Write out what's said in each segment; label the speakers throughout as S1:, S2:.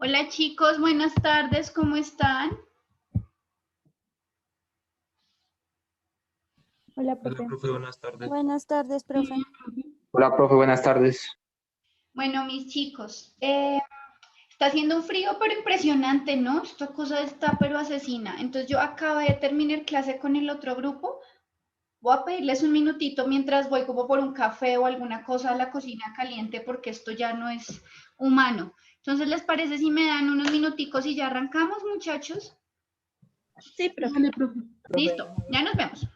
S1: Hola chicos, buenas tardes, ¿cómo están?
S2: Hola,
S3: Hola,
S2: profe.
S3: profe, buenas tardes.
S2: Buenas tardes, profe.
S4: Hola, profe, buenas tardes.
S1: Bueno, mis chicos, está haciendo un frío pero impresionante, ¿no? Esta cosa está pero asesina. Entonces yo acabo de terminar clase con el otro grupo. Voy a pedirles un minutito mientras voy como por un café o alguna cosa a la cocina caliente porque esto ya no es humano. Entonces, ¿les parece si me dan unos minuticos y ya arrancamos, muchachos?
S2: Sí, profe.
S5: Vale, profe.
S1: Listo, ya nos vemos.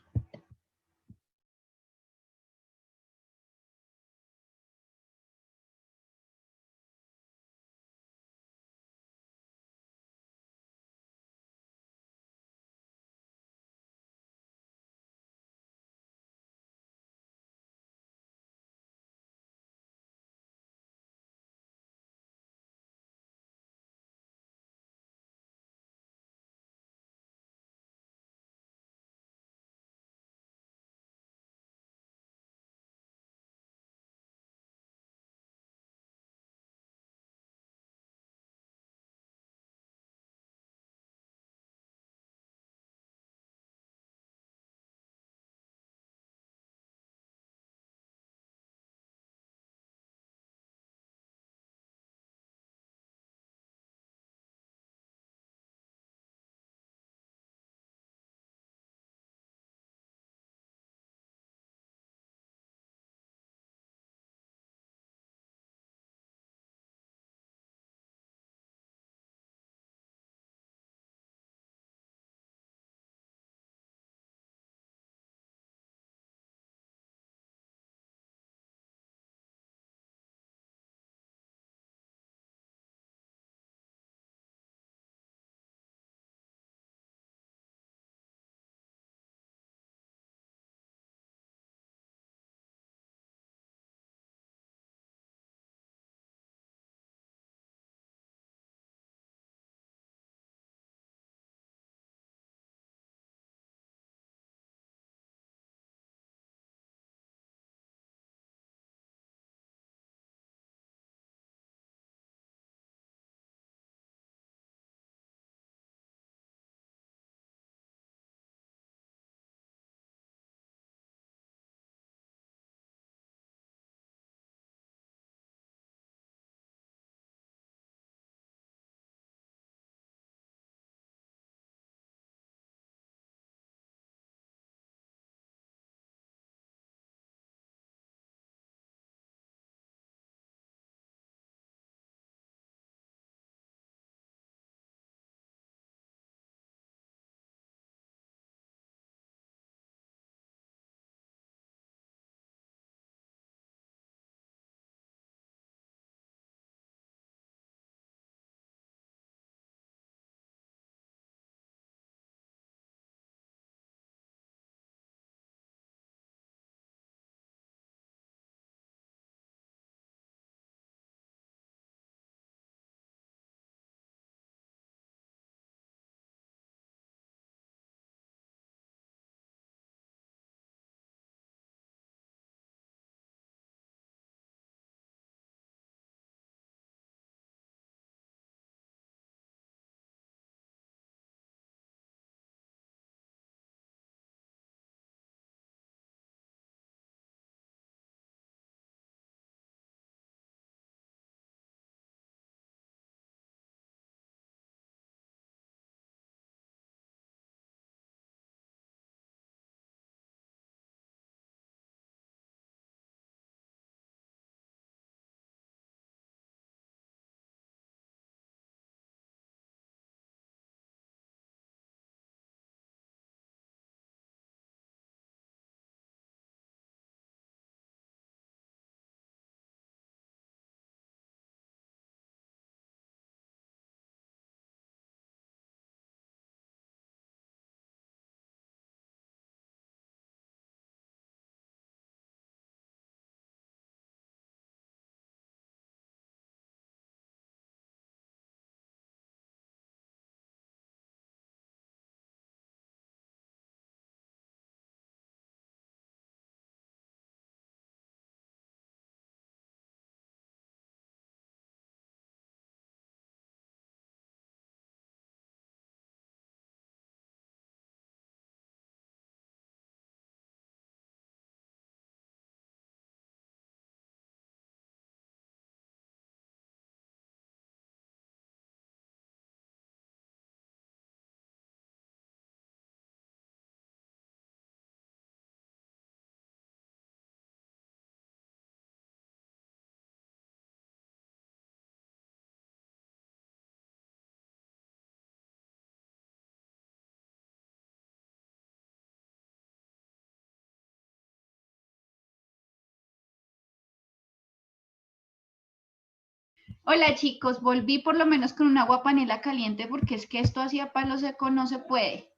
S1: Hola chicos, volví por lo menos con un agua panela caliente porque es que esto así a palo seco no se puede.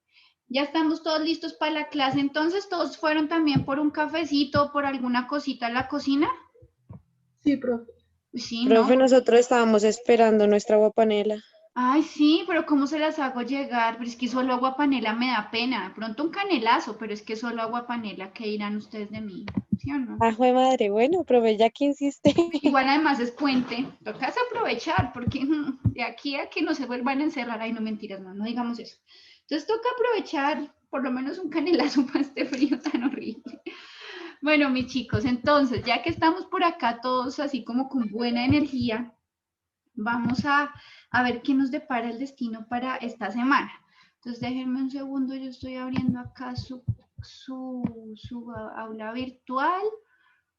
S1: Ya estamos todos listos para la clase, entonces todos fueron también por un cafecito, por alguna cosita a la cocina.
S3: Sí, profe.
S1: Sí, ¿no?
S2: Profe, nosotros estábamos esperando nuestra guapanela.
S1: Ay, sí, pero ¿cómo se las hago llegar? Pero es que solo agua panela me da pena. Pronto un canelazo, pero es que solo agua panela, ¿qué dirán ustedes de mí? ¿Sí o no?
S2: Ah, jue madre, bueno, profe, ya que insiste.
S1: Igual además es puente, tocas aprovechar, porque de aquí a que no se vuelvan a encerrar, ay, no mentiras, no, no digamos eso. Entonces toca aprovechar por lo menos un canelazo para este frío tan horrible. Bueno, mis chicos, entonces, ya que estamos por acá todos así como con buena energía, vamos a ver qué nos depara el destino para esta semana. Entonces, déjenme un segundo, yo estoy abriendo acá su aula virtual.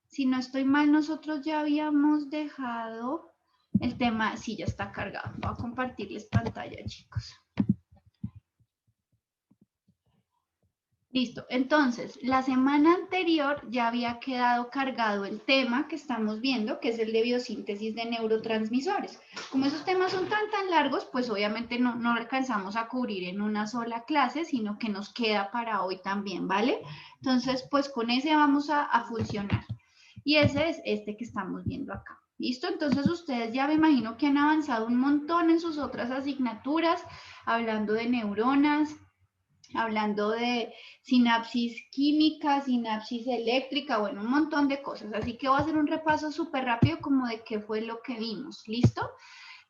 S1: Si no estoy mal, nosotros ya habíamos dejado el tema, sí, ya está cargado. Voy a compartirles pantalla, chicos. Listo, entonces, la semana anterior ya había quedado cargado el tema que estamos viendo, que es el de biosíntesis de neurotransmisores. Como esos temas son tan largos, pues obviamente no alcanzamos a cubrir en una sola clase, sino que nos queda para hoy también, ¿vale? Entonces, pues con ese vamos a funcionar. Y ese es este que estamos viendo acá. ¿Listo? Entonces ustedes ya me imagino que han avanzado un montón en sus otras asignaturas, hablando de neuronas, hablando de sinapsis química, sinapsis eléctrica, bueno, un montón de cosas. Así que voy a hacer un repaso súper rápido como de qué fue lo que vimos. ¿Listo?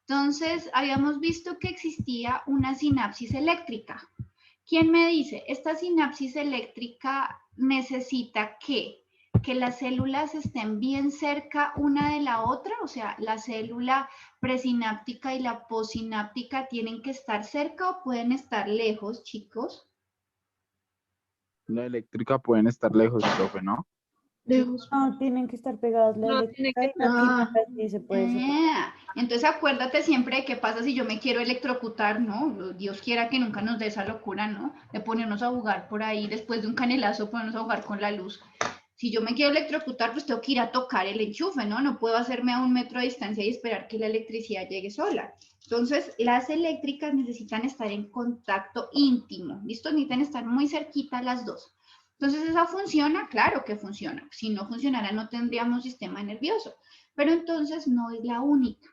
S1: Entonces, habíamos visto que existía una sinapsis eléctrica. ¿Quién me dice? Esta sinapsis eléctrica necesita que las células estén bien cerca una de la otra, o sea, la célula presináptica y la postsináptica tienen que estar cerca o pueden estar lejos, chicos.
S5: La eléctrica pueden estar lejos, profe, ¿no?
S3: Lejos.
S2: No, tienen que estar pegadas la
S3: No,
S2: eléctrica
S3: tiene
S2: y
S3: que
S2: la
S1: Ah,
S2: química, sí se puede separar.
S1: entonces acuérdate siempre de qué pasa si yo me quiero electrocutar, ¿no? Dios quiera que nunca nos dé esa locura, ¿no? De ponernos a jugar por ahí después de un canelazo, ponernos a jugar con la luz. Si yo me quiero electrocutar, pues tengo que ir a tocar el enchufe, ¿no? No puedo hacerme a 1 metro de distancia y esperar que la electricidad llegue sola. Entonces, las eléctricas necesitan estar en contacto íntimo, ¿listo? Necesitan estar muy cerquita las dos. Entonces, ¿esa funciona? Claro que funciona. Si no funcionara, no tendríamos sistema nervioso. Pero entonces no es la única.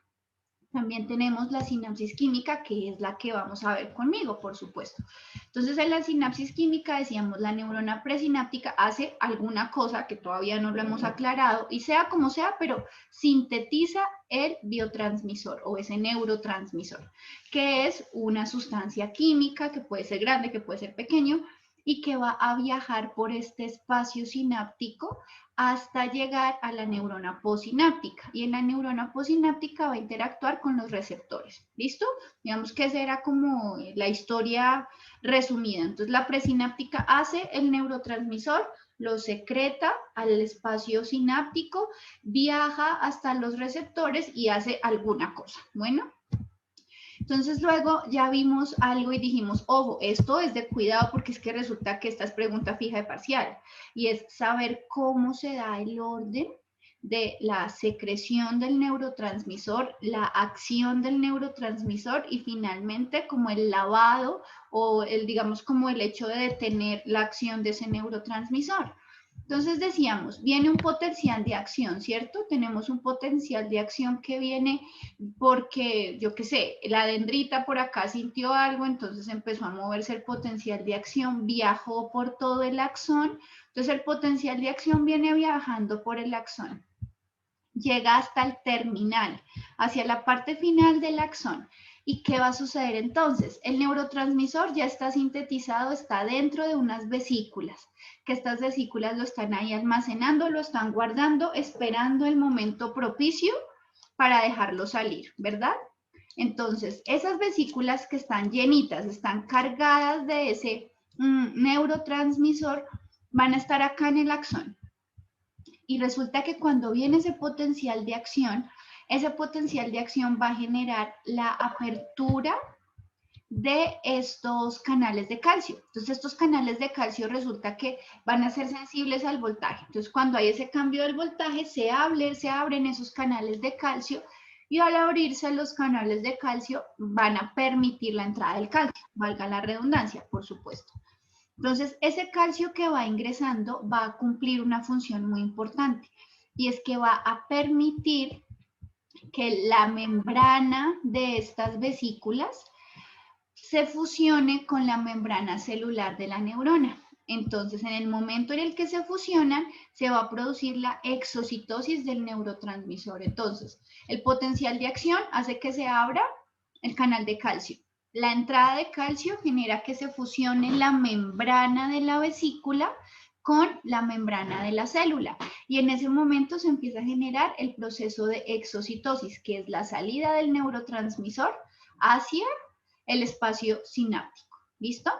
S1: También tenemos la sinapsis química, que es la que vamos a ver conmigo, por supuesto. Entonces, en la sinapsis química decíamos, la neurona presináptica hace alguna cosa que todavía no lo hemos aclarado, y sea como sea, pero sintetiza el biotransmisor o ese neurotransmisor, que es una sustancia química que puede ser grande, que puede ser pequeño, y que va a viajar por este espacio sináptico hasta llegar a la neurona postsináptica. Y en la neurona postsináptica va a interactuar con los receptores. ¿Listo? Digamos que esa era como la historia resumida. Entonces, la presináptica hace el neurotransmisor, lo secreta al espacio sináptico, viaja hasta los receptores y hace alguna cosa. Bueno. Entonces luego ya vimos algo y dijimos, ojo, esto es de cuidado porque es que resulta que esta es pregunta fija de parcial y es saber cómo se da el orden de la secreción del neurotransmisor, la acción del neurotransmisor y finalmente como el lavado o el, digamos, como el hecho de detener la acción de ese neurotransmisor. Entonces decíamos, viene un potencial de acción, ¿cierto? Tenemos un potencial de acción que viene porque, yo qué sé, la dendrita por acá sintió algo, entonces empezó a moverse el potencial de acción, viajó por todo el axón, entonces el potencial de acción viene viajando por el axón, llega hasta el terminal, hacia la parte final del axón. ¿Y qué va a suceder entonces? El neurotransmisor ya está sintetizado, está dentro de unas vesículas, que estas vesículas lo están ahí almacenando, lo están guardando, esperando el momento propicio para dejarlo salir, ¿verdad? Entonces, esas vesículas que están llenitas, están cargadas de ese neurotransmisor, van a estar acá en el axón. Y resulta que cuando viene ese potencial de acción va a generar la apertura de estos canales de calcio. Entonces, estos canales de calcio resulta que van a ser sensibles al voltaje. Entonces, cuando hay ese cambio del voltaje, se abren esos canales de calcio y al abrirse los canales de calcio van a permitir la entrada del calcio, valga la redundancia, por supuesto. Entonces, ese calcio que va ingresando va a cumplir una función muy importante y es que va a permitir que la membrana de estas vesículas se fusione con la membrana celular de la neurona. Entonces, en el momento en el que se fusionan, se va a producir la exocitosis del neurotransmisor. Entonces, el potencial de acción hace que se abra el canal de calcio. La entrada de calcio genera que se fusione la membrana de la vesícula con la membrana de la célula. Y en ese momento se empieza a generar el proceso de exocitosis, que es la salida del neurotransmisor hacia el espacio sináptico. ¿Listo?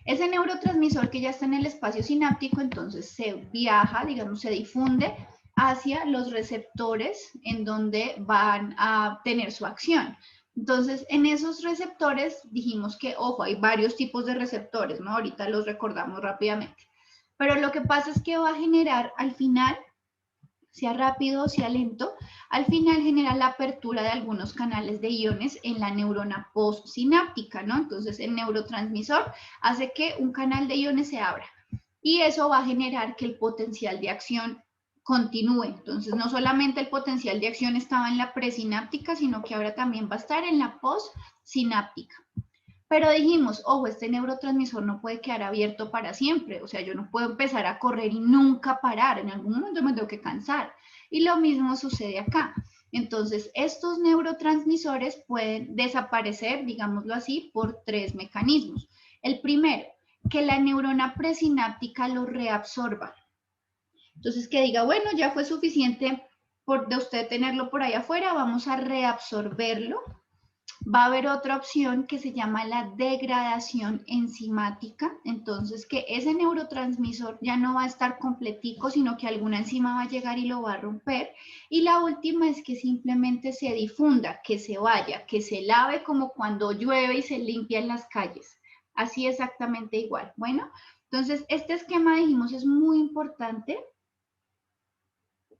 S1: Ese neurotransmisor que ya está en el espacio sináptico, entonces se viaja, digamos, se difunde hacia los receptores en donde van a tener su acción. Entonces, en esos receptores dijimos que, ojo, hay varios tipos de receptores, ¿no? Ahorita los recordamos rápidamente. Pero lo que pasa es que va a generar al final, sea rápido o sea lento, al final genera la apertura de algunos canales de iones en la neurona postsináptica, ¿no? Entonces, el neurotransmisor hace que un canal de iones se abra y eso va a generar que el potencial de acción continúe. Entonces, no solamente el potencial de acción estaba en la presináptica, sino que ahora también va a estar en la postsináptica. Pero dijimos, ojo, este neurotransmisor no puede quedar abierto para siempre, o sea, yo no puedo empezar a correr y nunca parar, en algún momento me tengo que cansar. Y lo mismo sucede acá. Entonces, estos neurotransmisores pueden desaparecer, digámoslo así, por 3 mecanismos. El primero, que la neurona presináptica lo reabsorba. Entonces, que diga, bueno, ya fue suficiente de usted tenerlo por ahí afuera, vamos a reabsorberlo. Va a haber otra opción que se llama la degradación enzimática, entonces que ese neurotransmisor ya no va a estar completico, sino que alguna enzima va a llegar y lo va a romper. Y la última es que simplemente se difunda, que se vaya, que se lave como cuando llueve y se limpia en las calles. Así exactamente igual. Bueno, entonces este esquema dijimos es muy importante.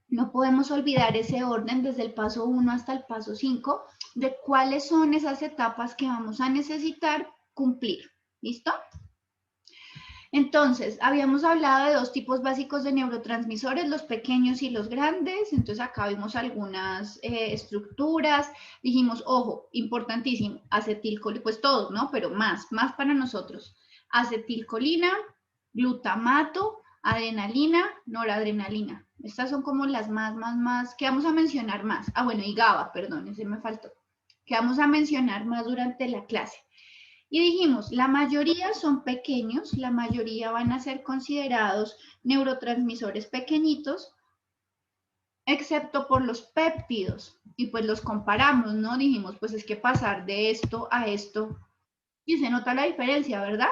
S1: No podemos olvidar ese orden desde el paso 1 hasta el paso 5 de cuáles son esas etapas que vamos a necesitar cumplir. ¿Listo? Entonces, habíamos hablado de 2 tipos básicos de neurotransmisores, los pequeños y los grandes. Entonces, acá vimos algunas estructuras. Dijimos, ojo, importantísimo, acetilcolina, pues todos, ¿no? Pero más para nosotros. Acetilcolina, glutamato, adrenalina, noradrenalina. Estas son como las más que vamos a mencionar más. Ah, bueno, y GABA, perdón, ese me faltó. Que vamos a mencionar más durante la clase. Y dijimos, la mayoría son pequeños, la mayoría van a ser considerados neurotransmisores pequeñitos, excepto por los péptidos. Y pues los comparamos, ¿no? Dijimos, pues es que pasar de esto a esto, y se nota la diferencia, ¿verdad?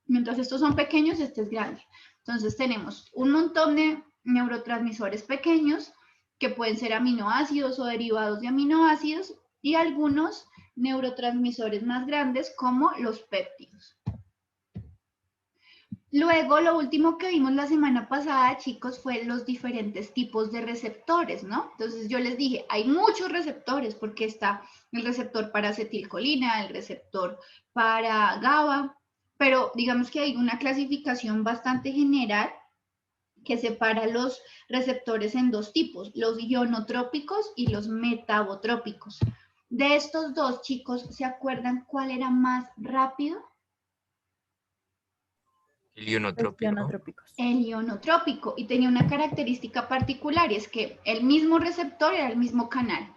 S1: Mientras estos son pequeños, este es grande. Entonces tenemos un montón de neurotransmisores pequeños que pueden ser aminoácidos o derivados de aminoácidos y algunos neurotransmisores más grandes como los péptidos. Luego, lo último que vimos la semana pasada, chicos, fue los diferentes tipos de receptores, ¿no? Entonces yo les dije, hay muchos receptores porque está el receptor para acetilcolina, el receptor para GABA, pero digamos que hay una clasificación bastante general que separa los receptores en 2 tipos, los ionotrópicos y los metabotrópicos. De estos 2, chicos, ¿se acuerdan cuál era más rápido?
S6: El ionotrópico.
S1: El ionotrópico, y tenía una característica particular, y es que el mismo receptor era el mismo canal.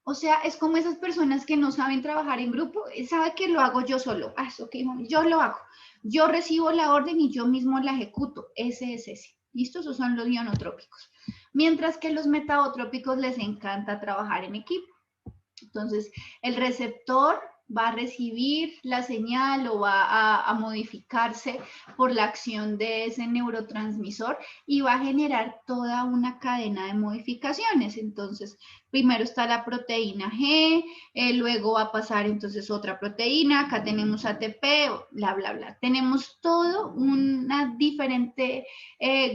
S1: O sea, es como esas personas que no saben trabajar en grupo, sabe que lo hago yo solo. Ah, ok, yo lo hago. Yo recibo la orden y yo mismo la ejecuto. Ese es ese. ¿Listo? Esos son los ionotrópicos. Mientras que los metabotrópicos les encanta trabajar en equipo. Entonces, el receptor va a recibir la señal o va a modificarse por la acción de ese neurotransmisor y va a generar toda una cadena de modificaciones. Entonces, primero está la proteína G, luego va a pasar entonces otra proteína, acá tenemos ATP, bla, bla, bla. Tenemos todo un diferente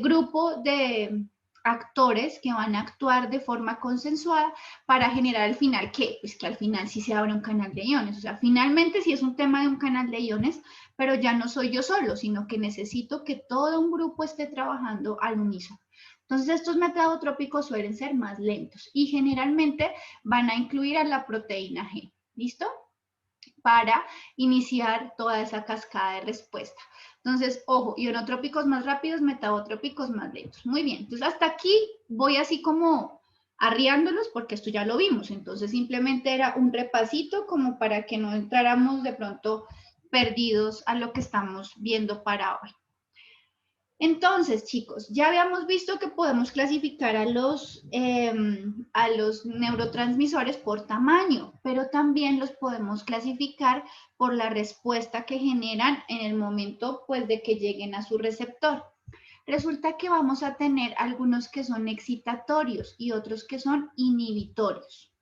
S1: grupo de actores que van a actuar de forma consensuada para generar al final, ¿qué? Pues que al final sí se abre un canal de iones. O sea, finalmente sí es un tema de un canal de iones, pero ya no soy yo solo, sino que necesito que todo un grupo esté trabajando al unísono. Entonces, estos metabotrópicos suelen ser más lentos y generalmente van a incluir a la proteína G. ¿Listo? Para iniciar toda esa cascada de respuesta. Entonces, ojo, ionotrópicos más rápidos, metabotrópicos más lentos. Muy bien, entonces hasta aquí voy así como arriándolos porque esto ya lo vimos. Entonces, simplemente era un repasito como para que no entráramos de pronto perdidos a lo que estamos viendo para hoy. Entonces, chicos, ya habíamos visto que podemos clasificar a los neurotransmisores por tamaño, pero también los podemos clasificar por la respuesta que generan en el momento, pues, de que lleguen a su receptor. Resulta que vamos a tener algunos que son excitatorios y otros que son inhibitorios.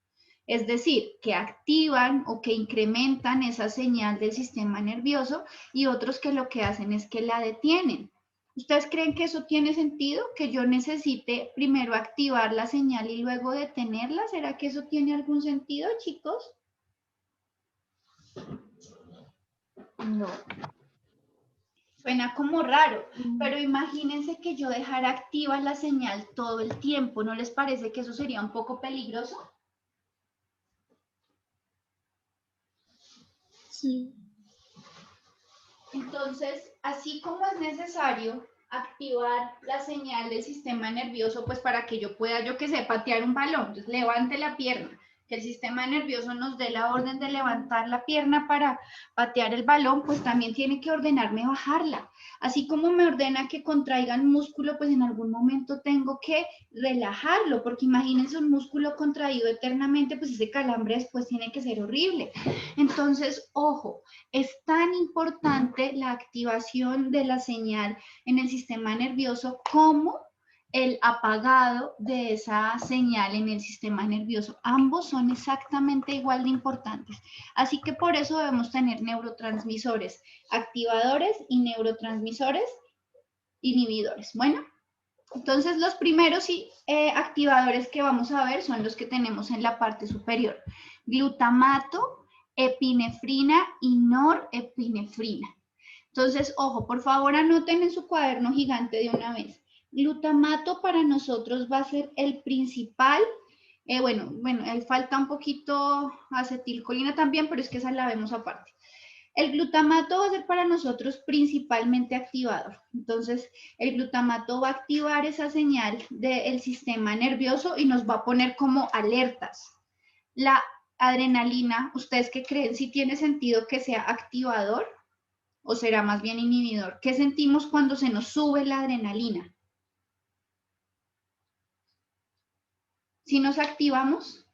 S1: Es decir, que activan o que incrementan esa señal del sistema nervioso y otros que lo que hacen es que la detienen. ¿Ustedes creen que eso tiene sentido? ¿Que yo necesite primero activar la señal y luego detenerla? ¿Será que eso tiene algún sentido, chicos?
S3: No.
S1: Suena como raro, pero imagínense que yo dejara activa la señal todo el tiempo. ¿No les parece que eso sería un poco peligroso?
S3: Sí.
S1: Entonces, así como es necesario activar la señal del sistema nervioso, pues para que yo pueda, yo que sé, patear un balón, entonces levante la pierna, que el sistema nervioso nos dé la orden de levantar la pierna para patear el balón, pues también tiene que ordenarme bajarla. Así como me ordena que contraiga el músculo, pues en algún momento tengo que relajarlo, porque imagínense un músculo contraído eternamente, pues ese calambre después tiene que ser horrible. Entonces, ojo, es tan importante la activación de la señal en el sistema nervioso como el apagado de esa señal en el sistema nervioso. Ambos son exactamente igual de importantes. Así que por eso debemos tener neurotransmisores activadores y neurotransmisores inhibidores. Bueno, entonces los primeros activadores que vamos a ver son los que tenemos en la parte superior. Glutamato, epinefrina y norepinefrina. Entonces, ojo, por favor anoten en su cuaderno gigante de una vez. Glutamato para nosotros va a ser el principal. Bueno, falta un poquito acetilcolina también, pero es que esa la vemos aparte. El glutamato va a ser para nosotros principalmente activador. Entonces, el glutamato va a activar esa señal del sistema nervioso y nos va a poner como alertas. La adrenalina, ¿ustedes qué creen? ¿Si tiene sentido que sea activador o será más bien inhibidor? ¿Qué sentimos cuando se nos sube la adrenalina? ¿Si nos activamos?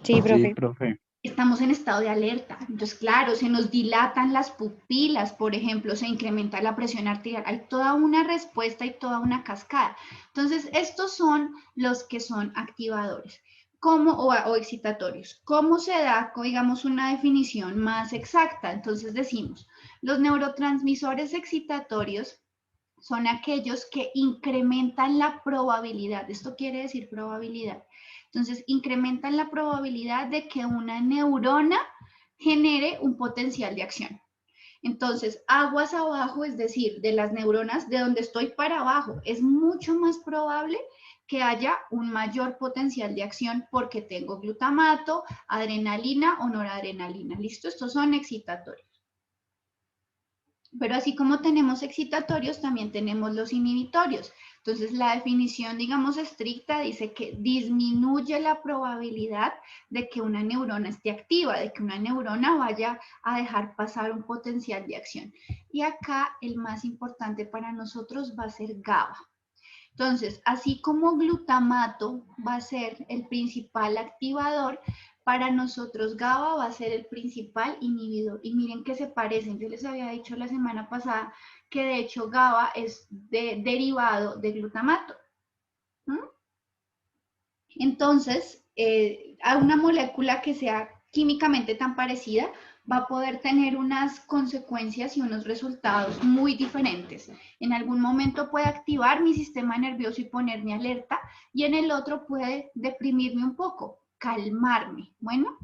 S2: Sí, profe.
S5: Sí, profe.
S1: Estamos en estado de alerta. Entonces, claro, se nos dilatan las pupilas, por ejemplo, se incrementa la presión arterial. Hay toda una respuesta y toda una cascada. Entonces, estos son los que son activadores o excitatorios. ¿Cómo se da, digamos, una definición más exacta? Entonces decimos, los neurotransmisores excitatorios son aquellos que incrementan la probabilidad. Esto quiere decir probabilidad. Entonces, incrementan la probabilidad de que una neurona genere un potencial de acción. Entonces, aguas abajo, es decir, de las neuronas, de donde estoy para abajo, es mucho más probable que haya un mayor potencial de acción porque tengo glutamato, adrenalina o noradrenalina. ¿Listo? Estos son excitatorios. Pero así como tenemos excitatorios, también tenemos los inhibitorios. Entonces, la definición, digamos, estricta dice que disminuye la probabilidad de que una neurona esté activa, de que una neurona vaya a dejar pasar un potencial de acción. Y acá el más importante para nosotros va a ser GABA. Entonces, así como glutamato va a ser el principal activador, para nosotros GABA va a ser el principal inhibidor. Y miren que se parecen. Yo les había dicho la semana pasada que de hecho GABA es derivado de glutamato. Entonces, a una molécula que sea químicamente tan parecida, va a poder tener unas consecuencias y unos resultados muy diferentes. En algún momento puede activar mi sistema nervioso y ponerme alerta, y en el otro puede deprimirme un poco, calmarme. Bueno,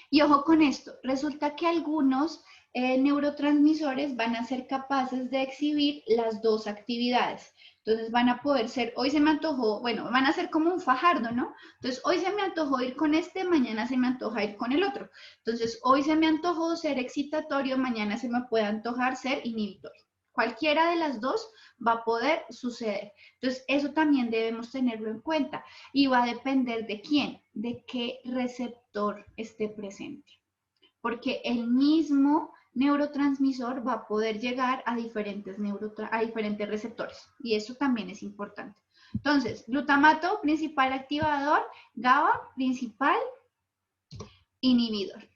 S1: y ojo con esto, resulta que algunos neurotransmisores van a ser capaces de exhibir las dos actividades. Entonces van a poder ser, hoy se me antojó, bueno, van a ser como un fajardo, ¿no? Entonces hoy se me antojó ir con este, mañana se me antoja ir con el otro. Entonces hoy se me antojó ser excitatorio, mañana se me puede antojar ser inhibitorio. Cualquiera de las dos va a poder suceder. Entonces eso también debemos tenerlo en cuenta y va a depender de quién, de qué receptor esté presente. Porque el mismo neurotransmisor va a poder llegar a diferentes receptores y eso también es importante. Entonces, glutamato, principal activador, GABA, principal inhibidor.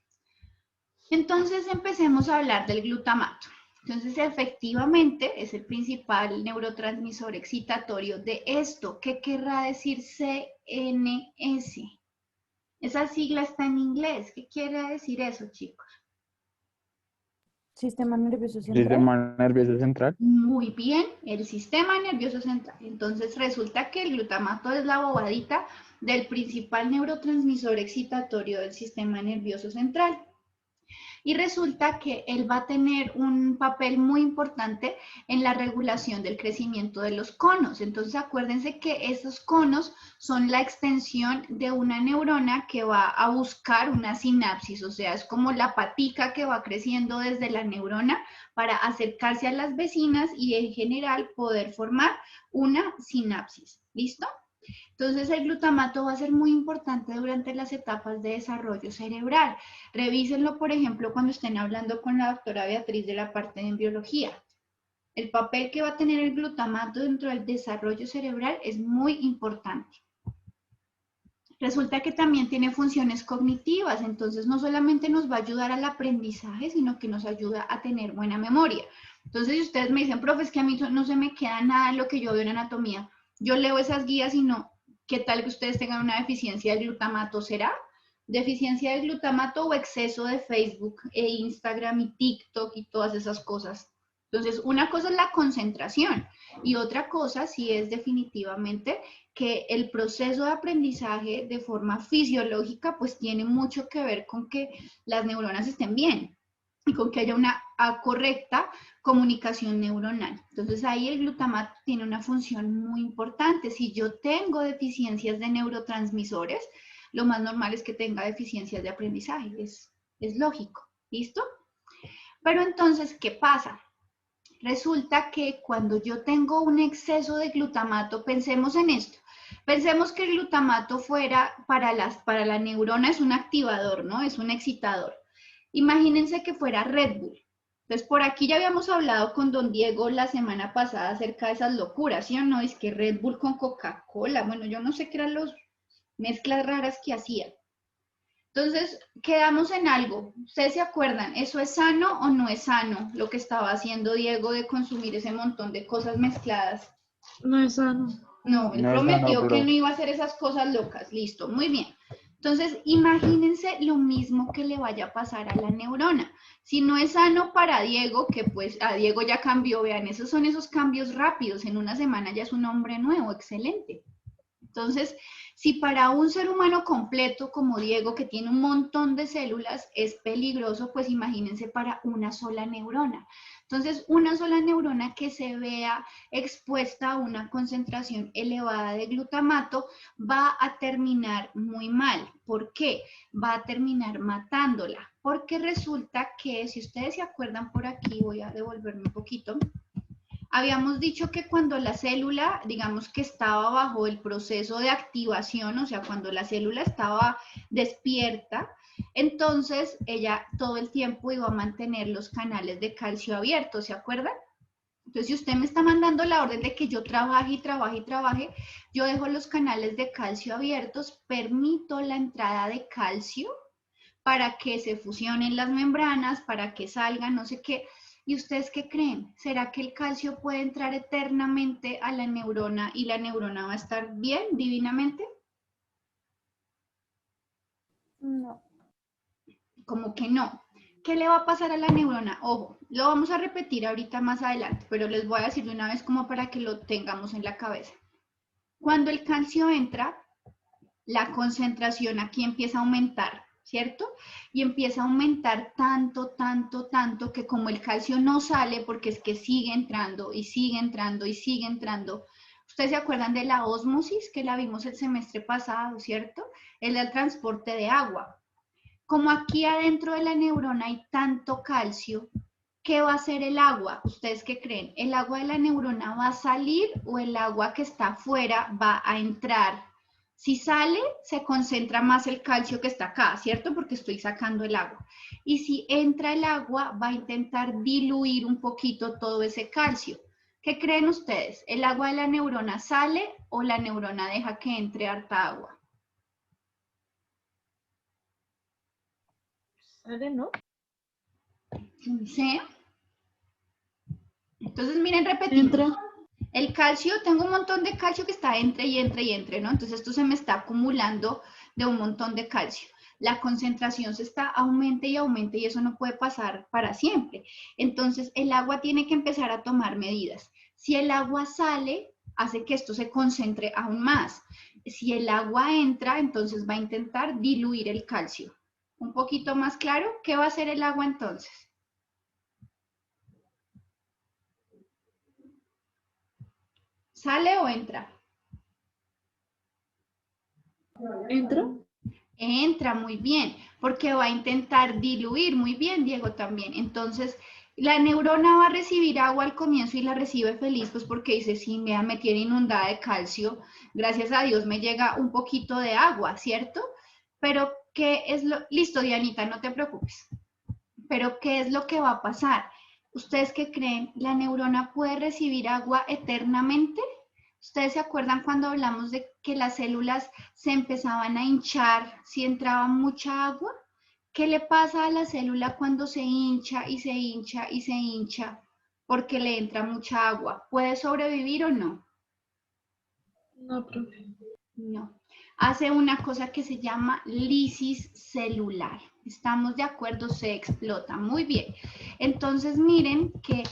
S1: Entonces, empecemos a hablar del glutamato. Entonces, efectivamente, es el principal neurotransmisor excitatorio de esto. ¿Qué querrá decir CNS? Esa sigla está en inglés. ¿Qué quiere decir eso, chicos?
S2: Sistema nervioso central.
S5: Sistema nervioso central.
S1: Muy bien, el sistema nervioso central. Entonces resulta que el glutamato es la bobadita del principal neurotransmisor excitatorio del sistema nervioso central. Y resulta que él va a tener un papel muy importante en la regulación del crecimiento de los conos. Entonces acuérdense que esos conos son la extensión de una neurona que va a buscar una sinapsis, o sea, es como la patica que va creciendo desde la neurona para acercarse a las vecinas y en general poder formar una sinapsis. ¿Listo? Entonces el glutamato va a ser muy importante durante las etapas de desarrollo cerebral. Revísenlo, por ejemplo, cuando estén hablando con la doctora Beatriz de la parte de embriología. El papel que va a tener el glutamato dentro del desarrollo cerebral es muy importante. Resulta que también tiene funciones cognitivas, entonces no solamente nos va a ayudar al aprendizaje, sino que nos ayuda a tener buena memoria. Entonces, si ustedes me dicen, profe, es que a mí no se me queda nada en lo que yo veo en anatomía, yo leo esas guías y no, ¿qué tal que ustedes tengan una deficiencia de glutamato? ¿Será? ¿Deficiencia de glutamato o exceso de Facebook e Instagram y TikTok y todas esas cosas? Entonces, una cosa es la concentración y otra cosa sí es definitivamente que el proceso de aprendizaje de forma fisiológica pues tiene mucho que ver con que las neuronas estén bien y con que haya una correcta comunicación neuronal. Entonces ahí el glutamato tiene una función muy importante. Si yo tengo deficiencias de neurotransmisores, lo más normal es que tenga deficiencias de aprendizaje, es lógico, ¿listo? Pero entonces, ¿qué pasa? Resulta que cuando yo tengo un exceso de glutamato, pensemos en esto. Pensemos que el glutamato fuera para la neurona, es un activador, ¿no? Es un excitador. Imagínense que fuera Red Bull. Entonces, por aquí ya habíamos hablado con don Diego la semana pasada acerca de esas locuras, ¿sí o no? Es que Red Bull con Coca-Cola, bueno, yo no sé qué eran las mezclas raras que hacía. Entonces, quedamos en algo. ¿Ustedes se acuerdan? ¿Eso es sano o no es sano lo que estaba haciendo Diego de consumir ese montón de cosas mezcladas?
S3: No es sano.
S1: No, él
S5: No es
S1: prometió
S5: sano,
S1: que
S5: profe.
S1: no iba a hacer esas cosas locas. Listo, muy bien. Entonces, imagínense lo mismo que le vaya a pasar a la neurona. Si no es sano para Diego, que pues a Diego ya cambió, vean, esos son esos cambios rápidos. En una semana ya es un hombre nuevo, excelente. Entonces, si para un ser humano completo como Diego, que tiene un montón de células, es peligroso, pues imagínense para una sola neurona. Entonces, una sola neurona que se vea expuesta a una concentración elevada de glutamato va a terminar muy mal. ¿Por qué? Va a terminar matándola. Porque resulta que, si ustedes se acuerdan por aquí, voy a devolverme un poquito. Habíamos dicho que cuando la célula, digamos que estaba bajo el proceso de activación, o sea, cuando la célula estaba despierta, entonces ella todo el tiempo iba a mantener los canales de calcio abiertos, ¿se acuerdan? Entonces, si usted me está mandando la orden de que yo trabaje y trabaje y trabaje, yo dejo los canales de calcio abiertos, permito la entrada de calcio para que se fusionen las membranas, para que salgan, no sé qué. ¿Y ustedes qué creen? ¿Será que el calcio puede entrar eternamente a la neurona y la neurona va a estar bien, divinamente?
S2: No.
S1: Como que no. ¿qué le va a pasar a la neurona? Ojo, lo vamos a repetir ahorita más adelante, pero les voy a decir de una vez como para que lo tengamos en la cabeza. Cuando el calcio entra, la concentración aquí empieza a aumentar, ¿cierto? Y empieza a aumentar tanto, tanto, tanto, que como el calcio no sale, porque es que sigue entrando y sigue entrando y sigue entrando. Ustedes se acuerdan de la ósmosis, que la vimos el semestre pasado, ¿cierto? Es el transporte de agua. Como aquí adentro de la neurona hay tanto calcio, ¿qué va a hacer el agua? ¿Ustedes qué creen? ¿El agua de la neurona va a salir o el agua que está afuera va a entrar? Si sale, se concentra más el calcio que está acá, ¿cierto? Porque estoy sacando el agua. Y si entra el agua, va a intentar diluir un poquito todo ese calcio. ¿Qué creen ustedes? ¿El agua de la neurona sale o la neurona deja que entre harta agua?
S3: ¿Sale, no?
S1: ¿Sí? Entonces, miren, repetimos.
S3: Entra.
S1: El calcio, tengo un montón de calcio que está entre y entre y entre, ¿no? Entonces esto se me está acumulando de un montón de calcio. La concentración se está aumente y aumente y eso no puede pasar para siempre. Entonces el agua tiene que empezar a tomar medidas. Si el agua sale, hace que esto se concentre aún más. Si el agua entra, entonces va a intentar diluir el calcio. Un poquito más claro, ¿qué va a hacer el agua entonces? ¿Sale o entra?
S3: Entra.
S1: Entra muy bien, porque va a intentar diluir muy bien, Diego, también. Entonces, la neurona va a recibir agua al comienzo y la recibe feliz, pues porque dice, sí, me tiene inundada de calcio, gracias a Dios me llega un poquito de agua, ¿cierto? Pero, ¿qué es lo...? Listo, Dianita, no te preocupes. Pero, ¿qué es lo que va a pasar? ¿Ustedes qué creen? ¿La neurona puede recibir agua eternamente? ¿Ustedes se acuerdan cuando hablamos de que las células se empezaban a hinchar si entraba mucha agua? ¿Qué le pasa a la célula cuando se hincha y se hincha y se hincha porque le entra mucha agua? ¿Puede sobrevivir o no?
S3: No, profe.
S1: No. Hace una cosa que se llama lisis celular. ¿Estamos de acuerdo? Se explota. Muy bien. Entonces miren que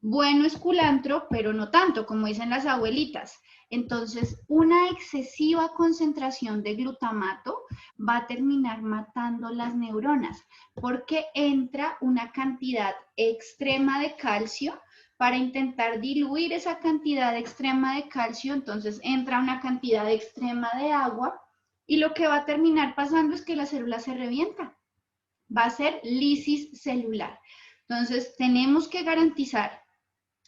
S1: bueno es culantro, pero no tanto, como dicen las abuelitas. Entonces, una excesiva concentración de glutamato va a terminar matando las neuronas, porque entra una cantidad extrema de calcio para intentar diluir esa cantidad extrema de calcio, entonces entra una cantidad extrema de agua y lo que va a terminar pasando es que la célula se revienta. Va a ser lisis celular. Entonces, tenemos que garantizar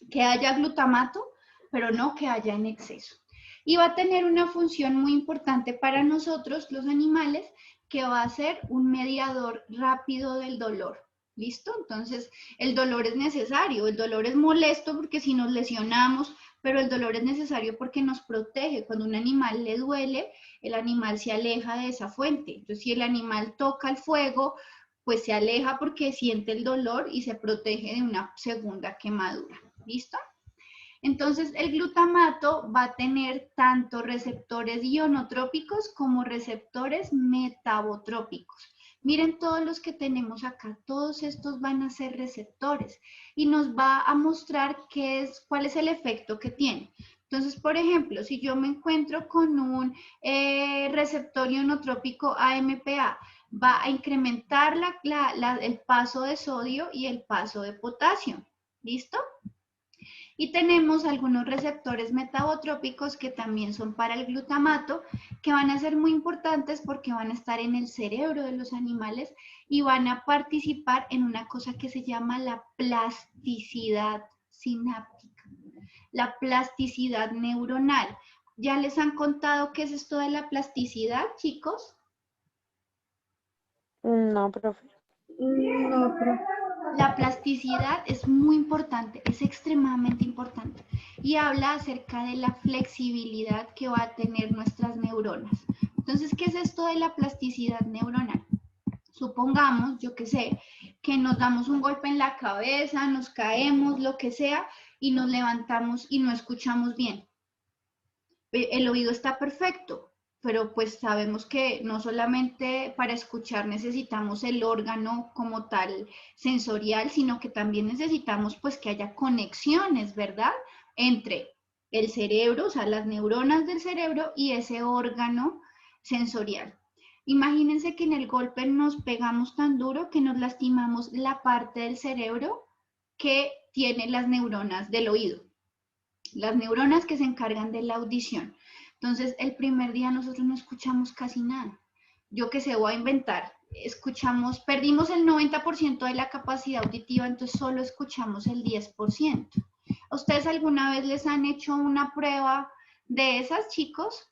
S1: que haya glutamato, pero no que haya en exceso. Y va a tener una función muy importante para nosotros, los animales, que va a ser un mediador rápido del dolor. ¿Listo? Entonces, el dolor es necesario, el dolor es molesto porque si nos lesionamos, pero el dolor es necesario porque nos protege. Cuando un animal le duele, el animal se aleja de esa fuente. Entonces, si el animal toca el fuego, pues se aleja porque siente el dolor y se protege de una segunda quemadura. ¿Listo? Entonces, el glutamato va a tener tanto receptores ionotrópicos como receptores metabotrópicos. Miren todos los que tenemos acá, todos estos van a ser receptores y nos va a mostrar cuál es el efecto que tiene. Entonces, por ejemplo, si yo me encuentro con un receptor ionotrópico AMPA, va a incrementar el paso de sodio y el paso de potasio. ¿Listo? Y tenemos algunos receptores metabotrópicos que también son para el glutamato, que van a ser muy importantes porque van a estar en el cerebro de los animales y van a participar en una cosa que se llama la plasticidad sináptica, la plasticidad neuronal. ¿Ya les han contado qué es esto de la plasticidad, chicos?
S2: No, profe.
S3: No, profe.
S1: La plasticidad es muy importante, es extremadamente importante y habla acerca de la flexibilidad que va a tener nuestras neuronas. Entonces, ¿qué es esto de la plasticidad neuronal? Supongamos, yo qué sé, que nos damos un golpe en la cabeza, nos caemos, lo que sea, y nos levantamos y no escuchamos bien. El oído está perfecto, pero pues sabemos que no solamente para escuchar necesitamos el órgano como tal sensorial, sino que también necesitamos pues que haya conexiones, ¿verdad? Entre el cerebro, o sea, las neuronas del cerebro y ese órgano sensorial. Imagínense que en el golpe nos pegamos tan duro que nos lastimamos la parte del cerebro que tiene las neuronas del oído, las neuronas que se encargan de la audición. Entonces, el primer día nosotros no escuchamos casi nada. Yo que sé, voy a inventar, perdimos el 90% de la capacidad auditiva, entonces solo escuchamos el 10%. ¿A ustedes alguna vez les han hecho una prueba de esas, chicos?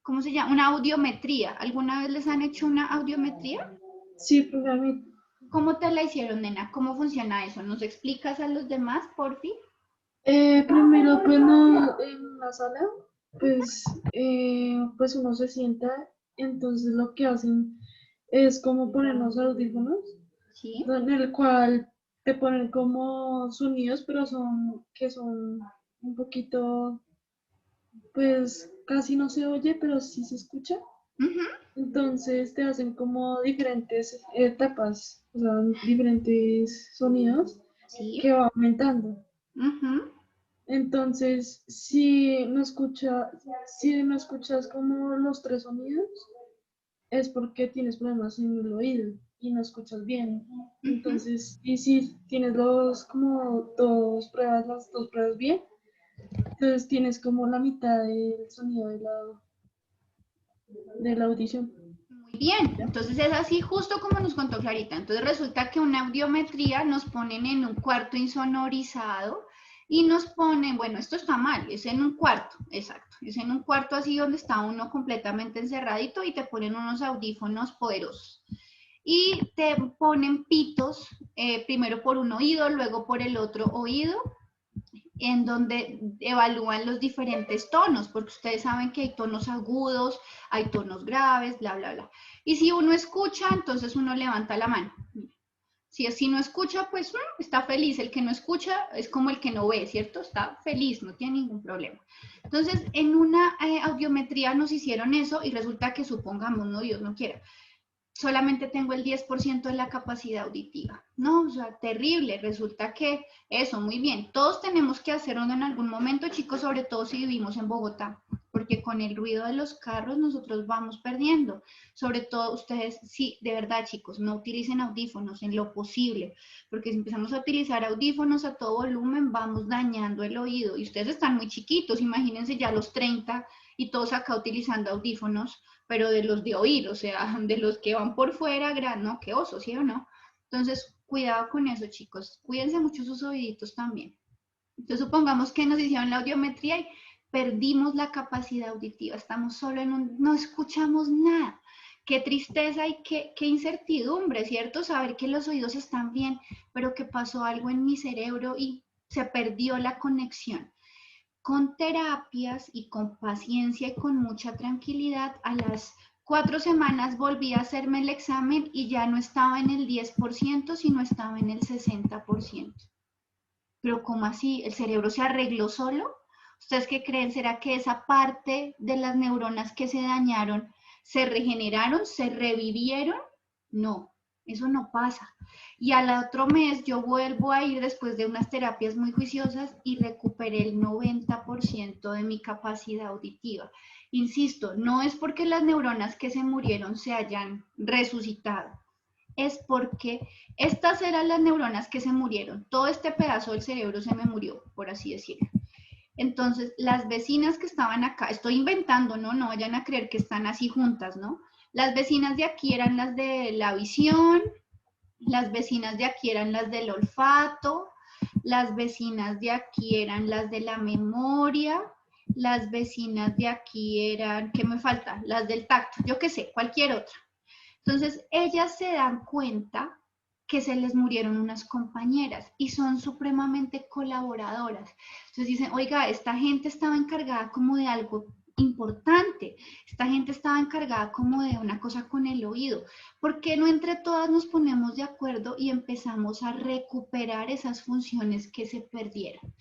S1: ¿Cómo se llama? Una audiometría. ¿Alguna vez les han hecho una audiometría?
S3: Sí, profe, a mí.
S1: ¿Cómo te la hicieron, nena? ¿Cómo funciona eso? ¿Nos explicas a los demás, porfi?
S3: Primero, pues no, en la sala, pues uno se sienta, entonces lo que hacen es como ponernos audífonos,
S1: Sí.
S3: en el cual te ponen como sonidos, pero que son un poquito, pues casi no se oye, pero sí se escucha.
S1: Uh-huh.
S3: Entonces te hacen como diferentes etapas, o sea, diferentes sonidos
S1: Sí.
S3: que va aumentando.
S1: Uh-huh.
S3: Entonces, si no escuchas como los tres sonidos, es porque tienes problemas en el oído y no escuchas bien. Entonces, y si tienes como las dos pruebas bien, entonces tienes como la mitad del sonido de la audición.
S1: Muy bien, entonces es así justo como nos contó Clarita. Entonces resulta que una audiometría nos ponen en un cuarto insonorizado y nos ponen, bueno, esto está mal, es en un cuarto, exacto, es en un cuarto así donde está uno completamente encerradito y te ponen unos audífonos poderosos. Y te ponen pitos, primero por un oído, luego por el otro oído, en donde evalúan los diferentes tonos, porque ustedes saben que hay tonos agudos, hay tonos graves, bla, bla, bla. Y si uno escucha, entonces uno levanta la mano. Si no escucha, pues está feliz. El que no escucha es como el que no ve, ¿cierto? Está feliz, no tiene ningún problema. Entonces, en una audiometría nos hicieron eso y resulta que supongamos, no, Dios no quiera, solamente tengo el 10% de la capacidad auditiva. No, o sea, terrible. Resulta que eso, muy bien. Todos tenemos que hacerlo en algún momento, chicos, sobre todo si vivimos en Bogotá, porque con el ruido de los carros nosotros vamos perdiendo. Sobre todo ustedes, sí, de verdad, chicos, no utilicen audífonos en lo posible, porque si empezamos a utilizar audífonos a todo volumen, vamos dañando el oído. Y ustedes están muy chiquitos, imagínense ya los 30 y todos acá utilizando audífonos, pero de los de oír, o sea, de los que van por fuera, ¿no? Qué oso, ¿sí o no? Entonces, cuidado con eso, chicos. Cuídense mucho sus oíditos también. Entonces, supongamos que nos hicieron la audiometría y perdimos la capacidad auditiva. Estamos solo no escuchamos nada. Qué tristeza y qué incertidumbre, ¿cierto? Saber que los oídos están bien, pero que pasó algo en mi cerebro y se perdió la conexión. Con terapias y con paciencia y con mucha tranquilidad, a las 4 semanas volví a hacerme el examen y ya no estaba en el 10%, sino estaba en el 60%. Pero ¿cómo así? ¿El cerebro se arregló solo? ¿Ustedes qué creen? ¿Será que esa parte de las neuronas que se dañaron se regeneraron, se revivieron? No, eso no pasa. Y al otro mes yo vuelvo a ir después de unas terapias muy juiciosas y recuperé el 90% de mi capacidad auditiva. Insisto, no es porque las neuronas que se murieron se hayan resucitado, es porque estas eran las neuronas que se murieron. Todo este pedazo del cerebro se me murió, por así decirlo. Entonces, las vecinas que estaban acá, estoy inventando, ¿no? No vayan a creer que están así juntas, ¿no? Las vecinas de aquí eran las de la visión, las vecinas de aquí eran las del olfato, las vecinas de aquí eran las de la memoria, las vecinas de aquí eran, ¿qué me falta? Las del tacto, yo qué sé, cualquier otra. Entonces, ellas se dan cuenta que se les murieron unas compañeras y son supremamente colaboradoras. Entonces dicen, oiga, esta gente estaba encargada como de algo importante, esta gente estaba encargada como de una cosa con el oído. ¿Por qué no entre todas nos ponemos de acuerdo y empezamos a recuperar esas funciones que se perdieron?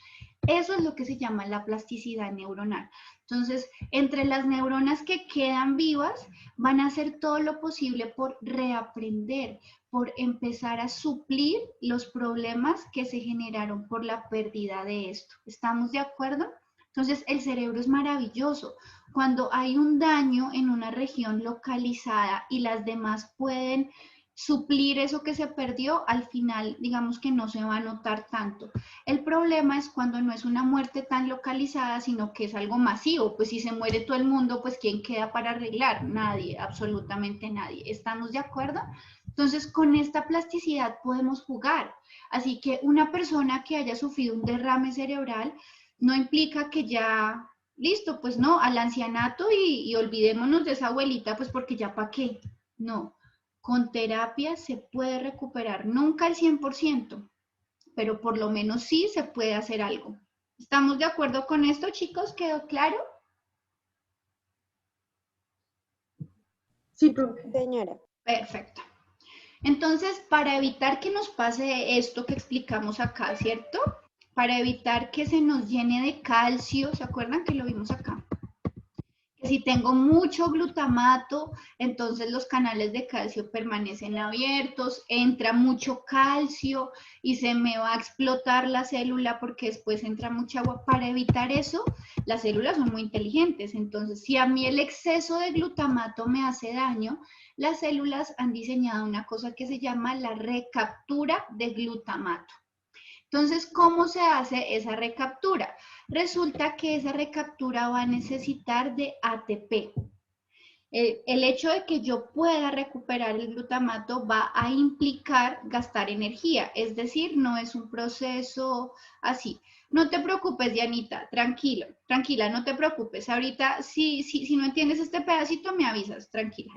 S1: Eso es lo que se llama la plasticidad neuronal. Entonces, entre las neuronas que quedan vivas, van a hacer todo lo posible por reaprender, por empezar a suplir los problemas que se generaron por la pérdida de esto. ¿Estamos de acuerdo? Entonces, el cerebro es maravilloso. Cuando hay un daño en una región localizada y las demás pueden suplir eso que se perdió, al final, digamos que no se va a notar tanto. El problema es cuando no es una muerte tan localizada, sino que es algo masivo. Pues si se muere todo el mundo, pues ¿quién queda para arreglar? Nadie, absolutamente nadie. ¿Estamos de acuerdo? Entonces, con esta plasticidad podemos jugar. Así que una persona que haya sufrido un derrame cerebral no implica que ya, listo, pues no, al ancianato y olvidémonos de esa abuelita, pues porque ya para qué. No, con terapia se puede recuperar, nunca al 100%, pero por lo menos sí se puede hacer algo. ¿Estamos de acuerdo con esto, chicos? ¿Quedó claro?
S3: Sí, profe.
S2: Señora.
S1: Perfecto. Entonces, para evitar que nos pase esto que explicamos acá, ¿cierto? Para evitar que se nos llene de calcio, ¿se acuerdan que lo vimos acá? Que si tengo mucho glutamato, entonces los canales de calcio permanecen abiertos, entra mucho calcio y se me va a explotar la célula porque después entra mucha agua. Para evitar eso, las células son muy inteligentes. Entonces, si a mí el exceso de glutamato me hace daño, las células han diseñado una cosa que se llama la recaptura de glutamato. Entonces, ¿cómo se hace esa recaptura? Resulta que esa recaptura va a necesitar de ATP. El hecho de que yo pueda recuperar el glutamato va a implicar gastar energía, es decir, no es un proceso así. No te preocupes, Dianita, tranquilo, tranquila, no te preocupes. Ahorita, si no entiendes este pedacito, me avisas, tranquila.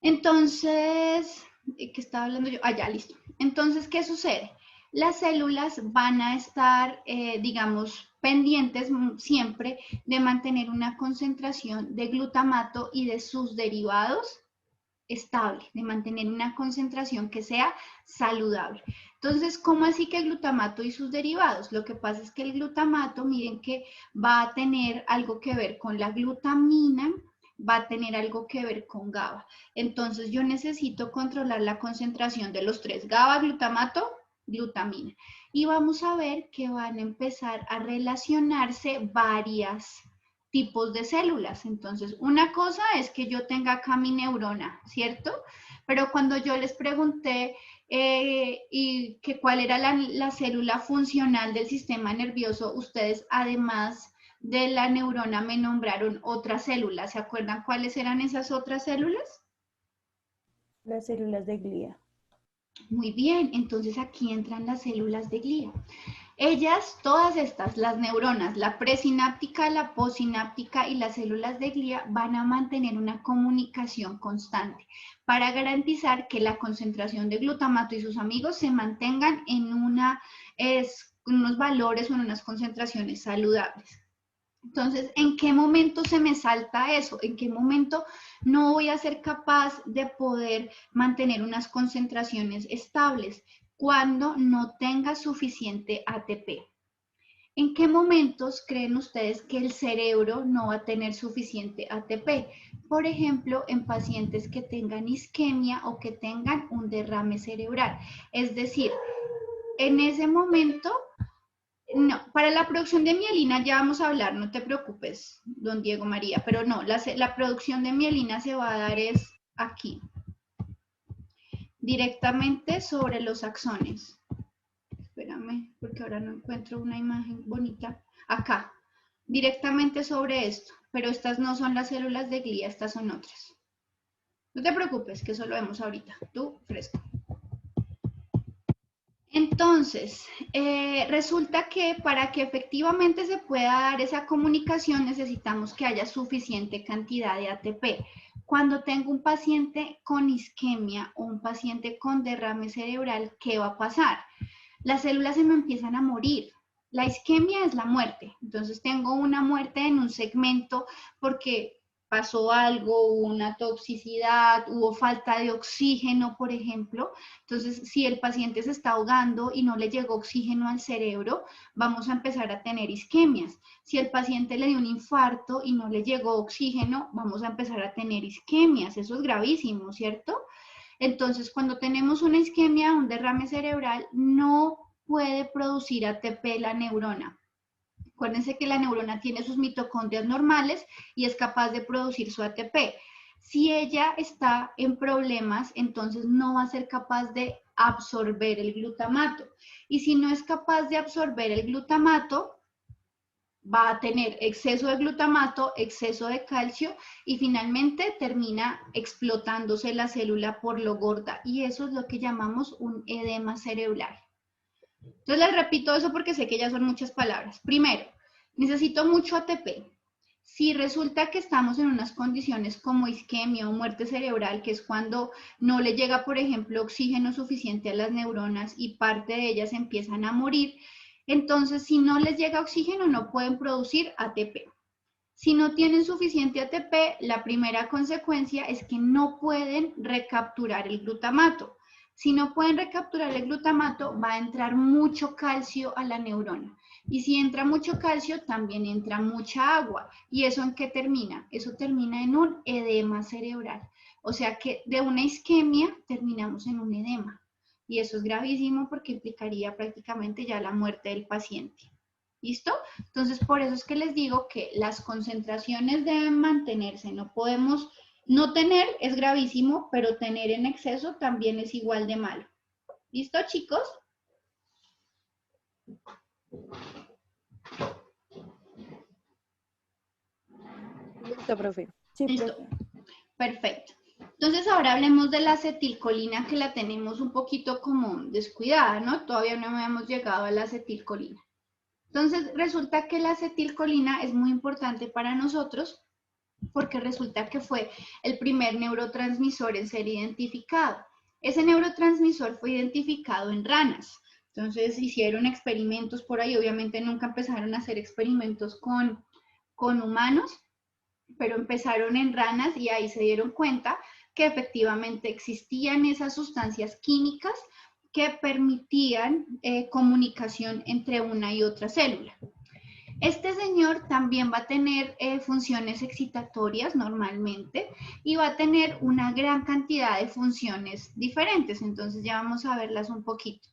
S1: Entonces, ¿qué estaba hablando yo? Ah, ya, listo. Entonces, ¿qué sucede? Las células van a estar, digamos, pendientes siempre de mantener una concentración de glutamato y de sus derivados estable, de mantener una concentración que sea saludable. Entonces, ¿cómo así que el glutamato y sus derivados? Lo que pasa es que el glutamato, miren que va a tener algo que ver con la glutamina, va a tener algo que ver con GABA. Entonces, yo necesito controlar la concentración de los tres, GABA, glutamato, glutamina. Y vamos a ver que van a empezar a relacionarse varias tipos de células. Entonces, una cosa es que yo tenga acá mi neurona, ¿cierto? Pero cuando yo les pregunté y que cuál era la célula funcional del sistema nervioso, ustedes además de la neurona me nombraron otras células. ¿Se acuerdan cuáles eran esas otras células?
S2: Las células de glía.
S1: Muy bien, entonces aquí entran las células de glía. Ellas, todas estas, las neuronas, la presináptica, la postsináptica y las células de glía van a mantener una comunicación constante para garantizar que la concentración de glutamato y sus amigos se mantengan en unos valores o en unas concentraciones saludables. Entonces, ¿en qué momento se me salta eso? ¿En qué momento no voy a ser capaz de poder mantener unas concentraciones estables? Cuando no tenga suficiente ATP. ¿En qué momentos creen ustedes que el cerebro no va a tener suficiente ATP? Por ejemplo, en pacientes que tengan isquemia o que tengan un derrame cerebral. Es decir, en ese momento, no, para la producción de mielina ya vamos a hablar, no te preocupes, don Diego María, pero no, la producción de mielina se va a dar es aquí, directamente sobre los axones. Espérame, porque ahora no encuentro una imagen bonita. Acá, directamente sobre esto, pero estas no son las células de glía, estas son otras. No te preocupes, que eso lo vemos ahorita, tú fresco. Entonces, resulta que para que efectivamente se pueda dar esa comunicación necesitamos que haya suficiente cantidad de ATP. Cuando tengo un paciente con isquemia o un paciente con derrame cerebral, ¿qué va a pasar? Las células se me empiezan a morir. La isquemia es la muerte. Entonces tengo una muerte en un segmento porque pasó algo, hubo una toxicidad, hubo falta de oxígeno, por ejemplo. Entonces, si el paciente se está ahogando y no le llegó oxígeno al cerebro, vamos a empezar a tener isquemias. Si el paciente le dio un infarto y no le llegó oxígeno, vamos a empezar a tener isquemias. Eso es gravísimo, ¿cierto? Entonces, cuando tenemos una isquemia, un derrame cerebral, no puede producir ATP la neurona. Acuérdense que la neurona tiene sus mitocondrias normales y es capaz de producir su ATP. Si ella está en problemas, entonces no va a ser capaz de absorber el glutamato. Y si no es capaz de absorber el glutamato, va a tener exceso de glutamato, exceso de calcio y finalmente termina explotándose la célula por lo gorda. Y eso es lo que llamamos un edema cerebral. Entonces les repito eso porque sé que ya son muchas palabras. Primero, necesito mucho ATP. Si resulta que estamos en unas condiciones como isquemia o muerte cerebral, que es cuando no le llega, por ejemplo, oxígeno suficiente a las neuronas y parte de ellas empiezan a morir, entonces si no les llega oxígeno no pueden producir ATP. Si no tienen suficiente ATP, la primera consecuencia es que no pueden recapturar el glutamato. Si no pueden recapturar el glutamato, va a entrar mucho calcio a la neurona. Y si entra mucho calcio, también entra mucha agua. ¿Y eso en qué termina? Eso termina en un edema cerebral. O sea que de una isquemia terminamos en un edema. Y eso es gravísimo porque implicaría prácticamente ya la muerte del paciente. ¿Listo? Entonces, por eso es que les digo que las concentraciones deben mantenerse. No podemos, no tener es gravísimo, pero tener en exceso también es igual de malo. ¿Listo, chicos?
S6: Listo, profe.
S2: Sí,
S1: Listo.
S2: profe.
S1: Perfecto. Entonces ahora hablemos de la acetilcolina, que la tenemos un poquito como descuidada, ¿no? Todavía no habíamos llegado a la acetilcolina. Entonces resulta que la acetilcolina es muy importante para nosotros porque resulta que fue el primer neurotransmisor en ser identificado. Ese neurotransmisor fue identificado en ranas. Entonces hicieron experimentos por ahí, obviamente nunca empezaron a hacer experimentos con humanos, pero empezaron en ranas y ahí se dieron cuenta que efectivamente existían esas sustancias químicas que permitían comunicación entre una y otra célula. Este señor también va a tener funciones excitatorias normalmente y va a tener una gran cantidad de funciones diferentes, entonces ya vamos a verlas un poquito.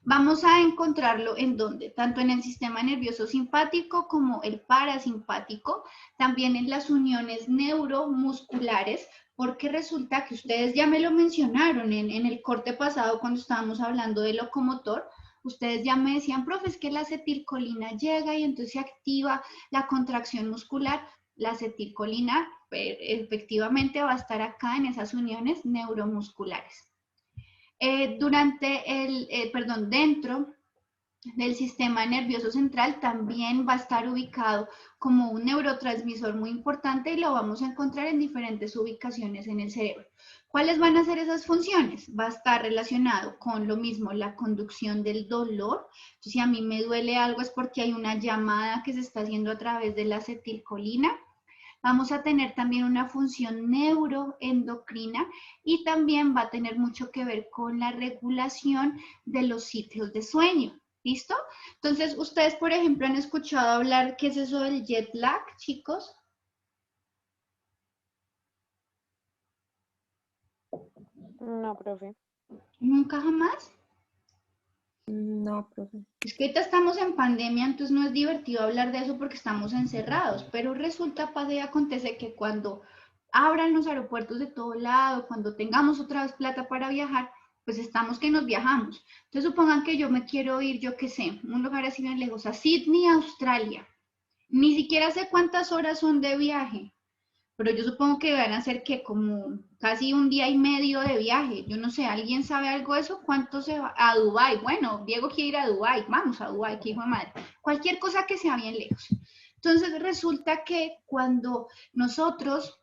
S1: Vamos a encontrarlo en donde, tanto en el sistema nervioso simpático como el parasimpático, también en las uniones neuromusculares, porque resulta que ustedes ya me lo mencionaron en el corte pasado cuando estábamos hablando de locomotor. Ustedes ya me decían, profe, es que la acetilcolina llega y entonces se activa la contracción muscular. La acetilcolina efectivamente va a estar acá en esas uniones neuromusculares. Dentro del sistema nervioso central también va a estar ubicado como un neurotransmisor muy importante y lo vamos a encontrar en diferentes ubicaciones en el cerebro. ¿Cuáles van a ser esas funciones? Va a estar relacionado con lo mismo, la conducción del dolor. Entonces, si a mí me duele algo es porque hay una llamada que se está haciendo a través de la acetilcolina. Vamos a tener también una función neuroendocrina y también va a tener mucho que ver con la regulación de los ciclos de sueño. ¿Listo? Entonces, ustedes, por ejemplo, han escuchado hablar, ¿qué es eso del jet lag, chicos?
S6: No, profe.
S1: ¿Nunca jamás?
S2: No, profe.
S1: Es que ahorita estamos en pandemia, entonces no es divertido hablar de eso porque estamos encerrados, pero resulta, pasa y acontece que cuando abran los aeropuertos de todo lado, cuando tengamos otra vez plata para viajar, pues estamos que nos viajamos. Entonces supongan que yo me quiero ir, yo qué sé, un lugar así bien lejos, a Sydney, Australia. Ni siquiera sé cuántas horas son de viaje, pero yo supongo que van a ser que como casi un día y medio de viaje. Yo no sé, ¿alguien sabe algo de eso? ¿Cuánto se va? A Dubái. Bueno, Diego quiere ir a Dubái. Vamos a Dubái, qué hijo de madre. Cualquier cosa que sea bien lejos. Entonces resulta que cuando nosotros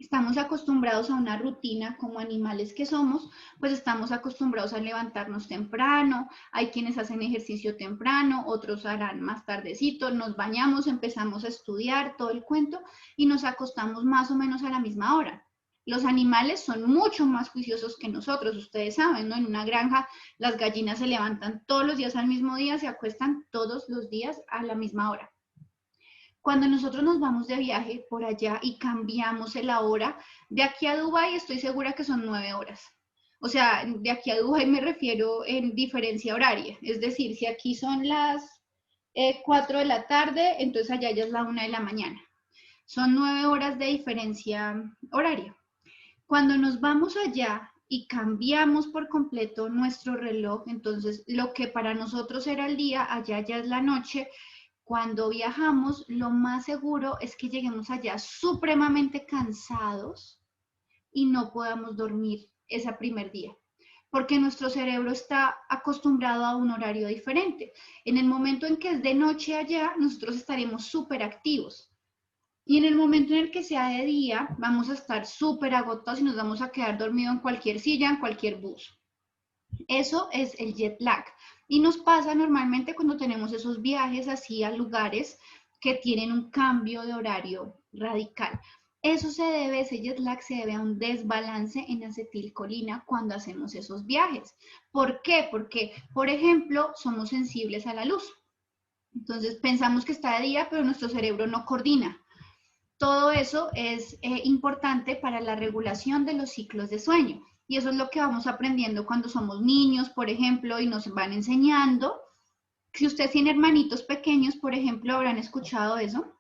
S1: estamos acostumbrados a una rutina como animales que somos, pues estamos acostumbrados a levantarnos temprano, hay quienes hacen ejercicio temprano, otros harán más tardecito, nos bañamos, empezamos a estudiar todo el cuento y nos acostamos más o menos a la misma hora. Los animales son mucho más juiciosos que nosotros, ustedes saben, ¿no? En una granja las gallinas se levantan todos los días al mismo día, se acuestan todos los días a la misma hora. Cuando nosotros nos vamos de viaje por allá y cambiamos la hora, de aquí a Dubái estoy segura que son 9 horas. O sea, de aquí a Dubái me refiero en diferencia horaria. Es decir, si aquí son las 4 de la tarde, entonces allá ya es la 1 de la mañana. Son 9 horas de diferencia horaria. Cuando nos vamos allá y cambiamos por completo nuestro reloj, entonces lo que para nosotros era el día, allá ya es la noche. Cuando viajamos, lo más seguro es que lleguemos allá supremamente cansados y no podamos dormir ese primer día, porque nuestro cerebro está acostumbrado a un horario diferente. En el momento en que es de noche allá, nosotros estaremos súper activos. Y en el momento en el que sea de día, vamos a estar súper agotados y nos vamos a quedar dormidos en cualquier silla, en cualquier bus. Eso es el jet lag. Y nos pasa normalmente cuando tenemos esos viajes así a lugares que tienen un cambio de horario radical. Ese jet lag se debe a un desbalance en acetilcolina cuando hacemos esos viajes. ¿Por qué? Porque, por ejemplo, somos sensibles a la luz. Entonces pensamos que está de día, pero nuestro cerebro no coordina. Todo eso es importante para la regulación de los ciclos de sueño. Y eso es lo que vamos aprendiendo cuando somos niños, por ejemplo, y nos van enseñando. Si ustedes tienen hermanitos pequeños, por ejemplo, habrán escuchado eso.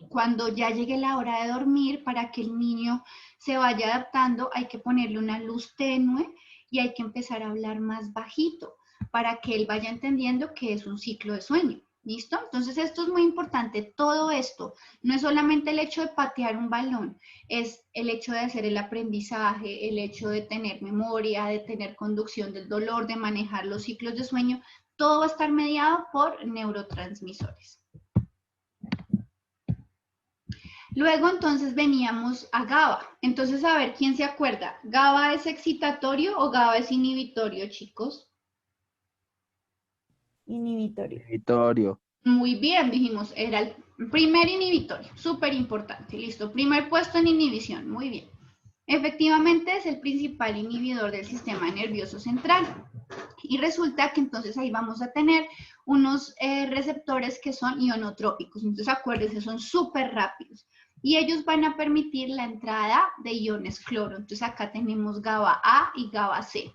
S1: Cuando ya llegue la hora de dormir, para que el niño se vaya adaptando, hay que ponerle una luz tenue y hay que empezar a hablar más bajito para que él vaya entendiendo que es un ciclo de sueño. ¿Listo? Entonces esto es muy importante, todo esto, no es solamente el hecho de patear un balón, es el hecho de hacer el aprendizaje, el hecho de tener memoria, de tener conducción del dolor, de manejar los ciclos de sueño, todo va a estar mediado por neurotransmisores. Luego entonces veníamos a GABA, entonces a ver, ¿quién se acuerda? ¿GABA es excitatorio o GABA es inhibitorio, chicos?
S2: Inhibitorio.
S5: Inhibitorio.
S1: Muy bien, dijimos, era el primer inhibitorio, súper importante, listo, primer puesto en inhibición, muy bien. Efectivamente es el principal inhibidor del sistema nervioso central. Y resulta que entonces ahí vamos a tener unos receptores que son ionotrópicos, entonces acuérdense, son súper rápidos. Y ellos van a permitir la entrada de iones cloro, entonces acá tenemos GABA A y GABA C.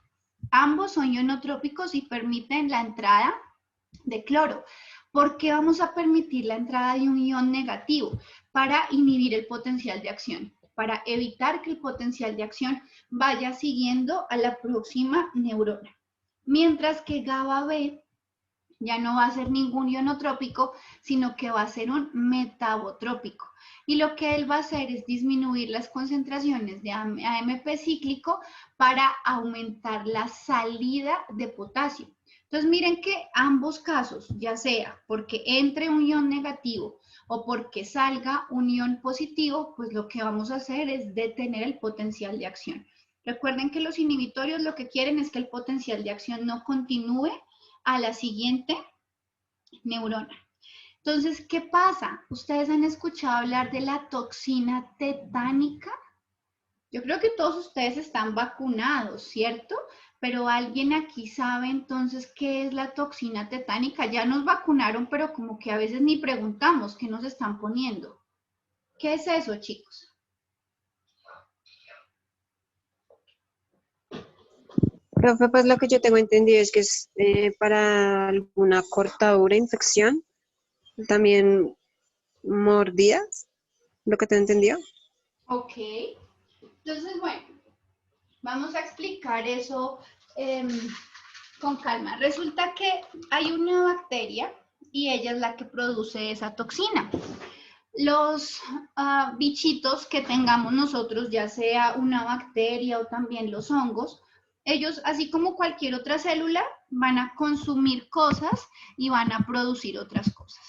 S1: Ambos son ionotrópicos y permiten la entrada de cloro. ¿Por qué vamos a permitir la entrada de un ion negativo? Para inhibir el potencial de acción, para evitar que el potencial de acción vaya siguiendo a la próxima neurona. Mientras que GABA B ya no va a ser ningún ionotrópico, sino que va a ser un metabotrópico. Y lo que él va a hacer es disminuir las concentraciones de AMP cíclico para aumentar la salida de potasio. Entonces miren que ambos casos, ya sea porque entre un ion negativo o porque salga un ion positivo, pues lo que vamos a hacer es detener el potencial de acción. Recuerden que los inhibitorios lo que quieren es que el potencial de acción no continúe a la siguiente neurona. Entonces, ¿qué pasa? ¿Ustedes han escuchado hablar de la toxina tetánica? Yo creo que todos ustedes están vacunados, ¿cierto? Pero ¿alguien aquí sabe entonces qué es la toxina tetánica? Ya nos vacunaron, pero como que a veces ni preguntamos qué nos están poniendo. ¿Qué es eso, chicos?
S2: Profe, pues lo que yo tengo entendido es que es para alguna cortadura, infección, también mordidas, lo que tengo entendido.
S1: Ok. Entonces, bueno, vamos a explicar eso con calma. Resulta que hay una bacteria y ella es la que produce esa toxina. Los bichitos que tengamos nosotros, ya sea una bacteria o también los hongos, ellos, así como cualquier otra célula, van a consumir cosas y van a producir otras cosas.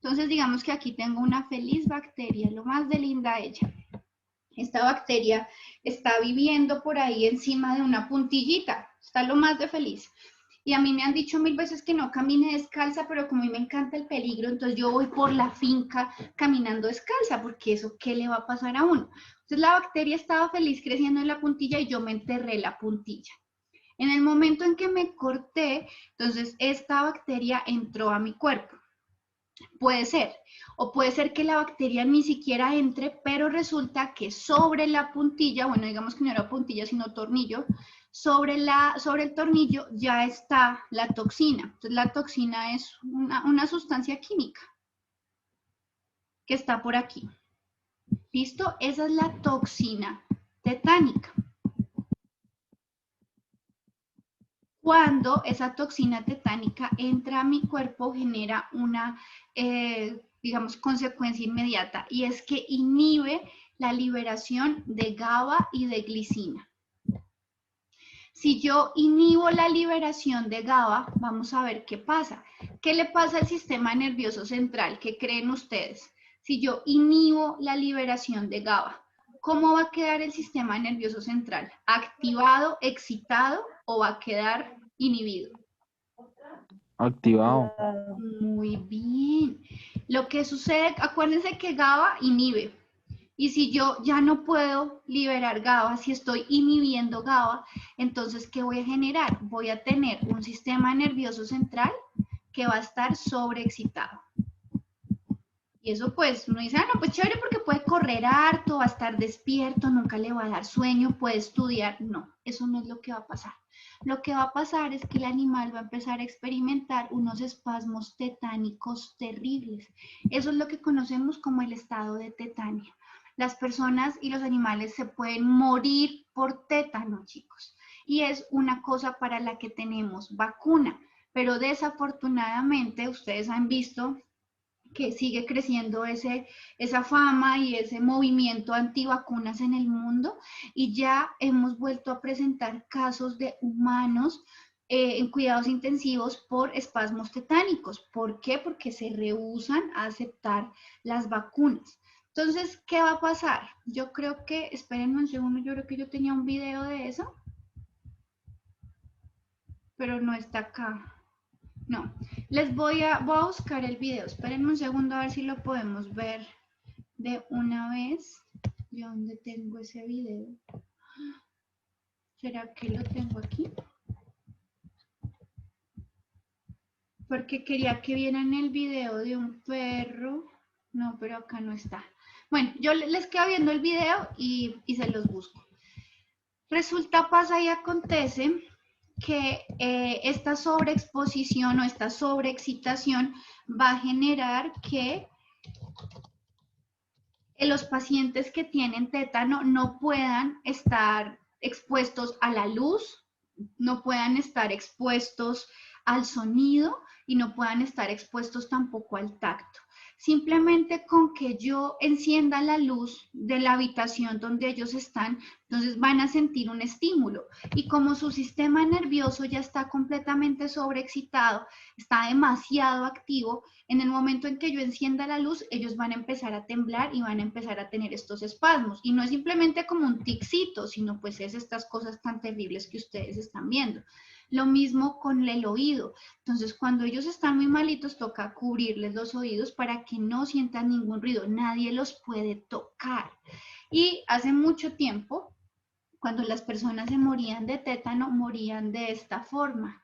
S1: Entonces, digamos que aquí tengo una feliz bacteria, lo más de linda ella. esta bacteria está viviendo por ahí encima de una puntillita, está lo más de feliz. Y a mí me han dicho 1000 veces que no camine descalza, pero como a mí me encanta el peligro, entonces yo voy por la finca caminando descalza, porque eso, ¿qué le va a pasar a uno? Entonces la bacteria estaba feliz creciendo en la puntilla y yo me enterré la puntilla. En el momento en que me corté, entonces esta bacteria entró a mi cuerpo. Puede ser, o puede ser que la bacteria ni siquiera entre, pero resulta que sobre la puntilla, bueno, digamos que no era puntilla, sino tornillo, sobre el tornillo ya está la toxina. Entonces la toxina es una sustancia química que está por aquí. ¿Listo? Esa es la toxina tetánica. Cuando esa toxina tetánica entra a mi cuerpo, genera una, digamos, consecuencia inmediata, y es que inhibe la liberación de GABA y de glicina. Si yo inhibo la liberación de GABA, vamos a ver qué pasa. ¿Qué le pasa al sistema nervioso central? ¿Qué creen ustedes? Si yo inhibo la liberación de GABA, ¿cómo va a quedar el sistema nervioso central? ¿Activado, excitado o va a quedar inhibido?
S5: Activado.
S1: Muy bien. Lo que sucede, acuérdense que GABA inhibe. Y si yo ya no puedo liberar GABA, si estoy inhibiendo GABA, entonces, ¿qué voy a generar? Voy a tener un sistema nervioso central que va a estar sobreexcitado. Y eso pues, uno dice, no, pues chévere porque puede correr harto, va a estar despierto, nunca le va a dar sueño, puede estudiar. No, eso no es lo que va a pasar. Lo que va a pasar es que el animal va a empezar a experimentar unos espasmos tetánicos terribles. Eso es lo que conocemos como el estado de tetania. Las personas y los animales se pueden morir por tétano, chicos. Y es una cosa para la que tenemos vacuna. Pero desafortunadamente, ustedes han visto que sigue creciendo esa fama y ese movimiento antivacunas en el mundo, y ya hemos vuelto a presentar casos de humanos en cuidados intensivos por espasmos tetánicos. ¿Por qué? Porque se rehúsan a aceptar las vacunas. Entonces, ¿qué va a pasar? Yo creo que, espérenme un segundo, yo creo que yo tenía un video de eso, pero no está acá. No, les voy a buscar el video. Espérenme un segundo a ver si lo podemos ver de una vez. ¿De dónde tengo ese video? ¿Será que lo tengo aquí? Porque quería que vieran el video de un perro. No, pero acá no está. Bueno, yo les quedo viendo el video y se los busco. Resulta, pasa y acontece que esta sobreexposición o esta sobreexcitación va a generar que los pacientes que tienen tétano no puedan estar expuestos a la luz, no puedan estar expuestos al sonido y no puedan estar expuestos tampoco al tacto. Simplemente con que yo encienda la luz de la habitación donde ellos están, entonces van a sentir un estímulo. Y como su sistema nervioso ya está completamente sobreexcitado, está demasiado activo, en el momento en que yo encienda la luz, ellos van a empezar a temblar y van a empezar a tener estos espasmos. Y no es simplemente como un ticito, sino pues es estas cosas tan terribles que ustedes están viendo. Lo mismo con el oído. Entonces, cuando ellos están muy malitos, toca cubrirles los oídos para que no sientan ningún ruido. Nadie los puede tocar. Y hace mucho tiempo, cuando las personas se morían de tétano, morían de esta forma.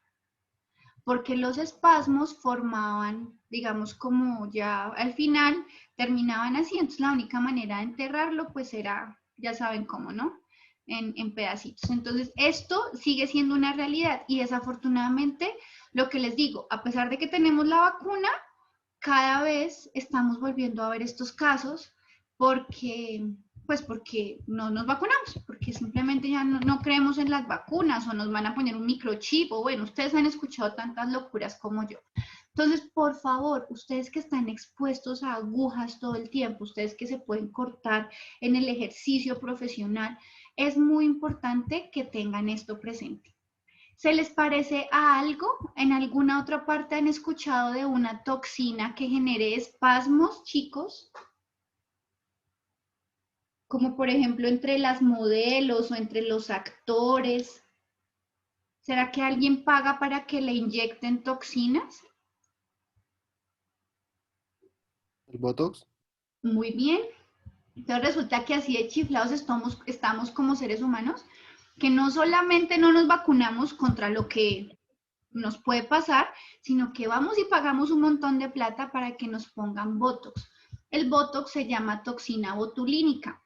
S1: Porque los espasmos formaban, digamos, como ya al final terminaban así. Entonces, la única manera de enterrarlo, pues era, ya saben cómo, ¿no? En pedacitos. Entonces, esto sigue siendo una realidad y desafortunadamente, lo que les digo, a pesar de que tenemos la vacuna, cada vez estamos volviendo a ver estos casos porque no nos vacunamos, porque simplemente ya no creemos en las vacunas o nos van a poner un microchip o bueno, ustedes han escuchado tantas locuras como yo. Entonces, por favor, ustedes que están expuestos a agujas todo el tiempo, ustedes que se pueden cortar en el ejercicio profesional, es muy importante que tengan esto presente. ¿Se les parece a algo? ¿En alguna otra parte han escuchado de una toxina que genere espasmos, chicos? como por ejemplo entre las modelos o entre los actores. ¿Será que alguien paga para que le inyecten toxinas?
S7: ¿El Botox?
S1: Muy bien. Entonces resulta que así de chiflados estamos como seres humanos, que no solamente no nos vacunamos contra lo que nos puede pasar, sino que vamos y pagamos un montón de plata para que nos pongan Botox. El Botox se llama toxina botulínica.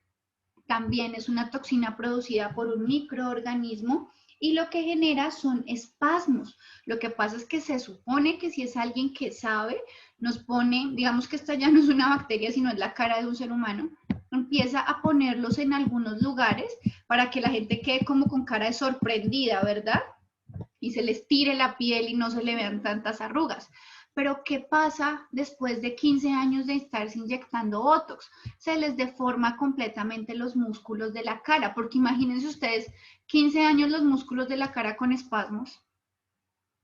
S1: También es una toxina producida por un microorganismo y lo que genera son espasmos. Lo que pasa es que se supone que si es alguien que sabe, nos pone, digamos que esta ya no es una bacteria, sino es la cara de un ser humano, empieza a ponerlos en algunos lugares para que la gente quede como con cara de sorprendida, ¿verdad? Y se les tire la piel y no se le vean tantas arrugas. Pero ¿qué pasa después de 15 años de estarse inyectando Botox? Se les deforma completamente los músculos de la cara, porque imagínense ustedes, 15 años los músculos de la cara con espasmos.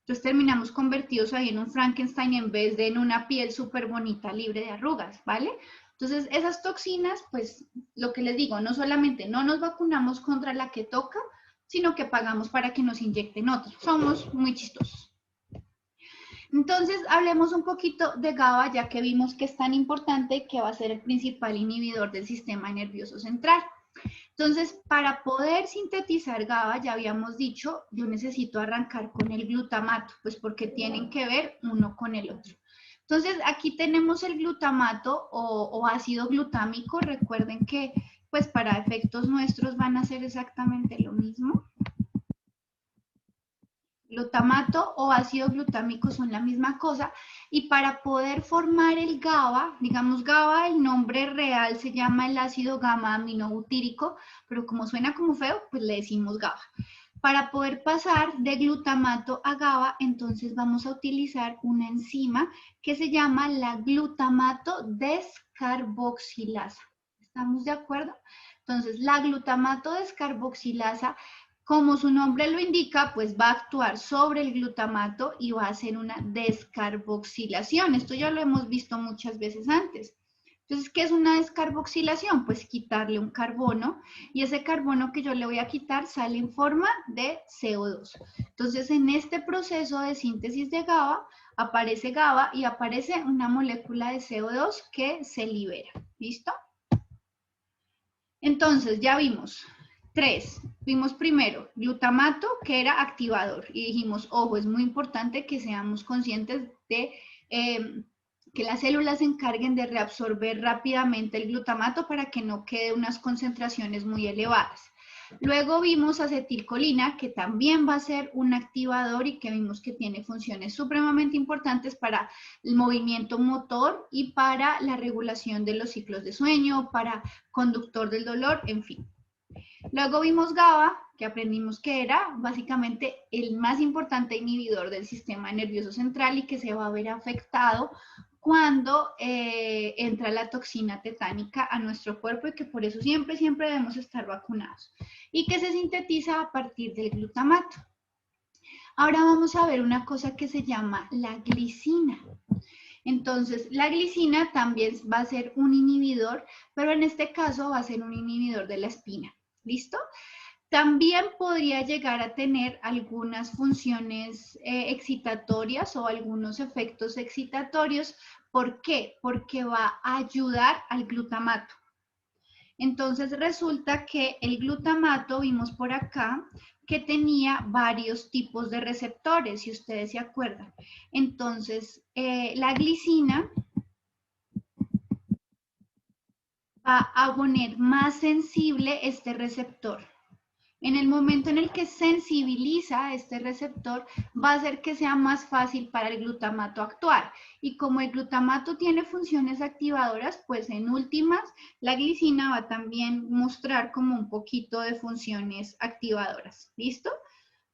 S1: Entonces terminamos convertidos ahí en un Frankenstein en vez de en una piel súper bonita, libre de arrugas, ¿vale? Entonces esas toxinas, pues lo que les digo, no solamente no nos vacunamos contra la que toca, sino que pagamos para que nos inyecten otros. Somos muy chistosos. Entonces, hablemos un poquito de GABA, ya que vimos que es tan importante que va a ser el principal inhibidor del sistema nervioso central. Entonces, para poder sintetizar GABA, ya habíamos dicho, yo necesito arrancar con el glutamato, pues porque tienen que ver uno con el otro. Entonces, aquí tenemos el glutamato o ácido glutámico. Recuerden que, pues para efectos nuestros van a ser exactamente lo mismo. Glutamato o ácido glutámico son la misma cosa, y para poder formar el GABA, digamos GABA, el nombre real se llama el ácido gamma aminobutírico, pero como suena como feo, pues le decimos GABA. Para poder pasar de glutamato a GABA, entonces vamos a utilizar una enzima que se llama la glutamato descarboxilasa. ¿Estamos de acuerdo? Entonces, la glutamato descarboxilasa, como su nombre lo indica, pues va a actuar sobre el glutamato y va a hacer una descarboxilación. Esto ya lo hemos visto muchas veces antes. Entonces, ¿qué es una descarboxilación? Pues quitarle un carbono, y ese carbono que yo le voy a quitar sale en forma de CO2. Entonces, en este proceso de síntesis de GABA, aparece GABA y aparece una molécula de CO2 que se libera. ¿Listo? Entonces, ya vimos. 3. Vimos primero glutamato, que era activador, y dijimos, ojo, es muy importante que seamos conscientes de que las células se encarguen de reabsorber rápidamente el glutamato para que no quede unas concentraciones muy elevadas. Luego vimos acetilcolina, que también va a ser un activador y que vimos que tiene funciones supremamente importantes para el movimiento motor y para la regulación de los ciclos de sueño, para conductor del dolor, en fin. Luego vimos GABA, que aprendimos que era básicamente el más importante inhibidor del sistema nervioso central y que se va a ver afectado cuando entra la toxina tetánica a nuestro cuerpo, y que por eso siempre debemos estar vacunados, y que se sintetiza a partir del glutamato. Ahora vamos a ver una cosa que se llama la glicina. Entonces, la glicina también va a ser un inhibidor, pero en este caso va a ser un inhibidor de la espina. ¿Listo? También podría llegar a tener algunas funciones excitatorias o algunos efectos excitatorios. ¿Por qué? Porque va a ayudar al glutamato. Entonces resulta que el glutamato, vimos por acá, que tenía varios tipos de receptores, si ustedes se acuerdan. Entonces, la glicina va a poner más sensible este receptor. En el momento en el que sensibiliza este receptor, va a hacer que sea más fácil para el glutamato actuar. Y como el glutamato tiene funciones activadoras, pues en últimas, la glicina va a también mostrar como un poquito de funciones activadoras. ¿Listo?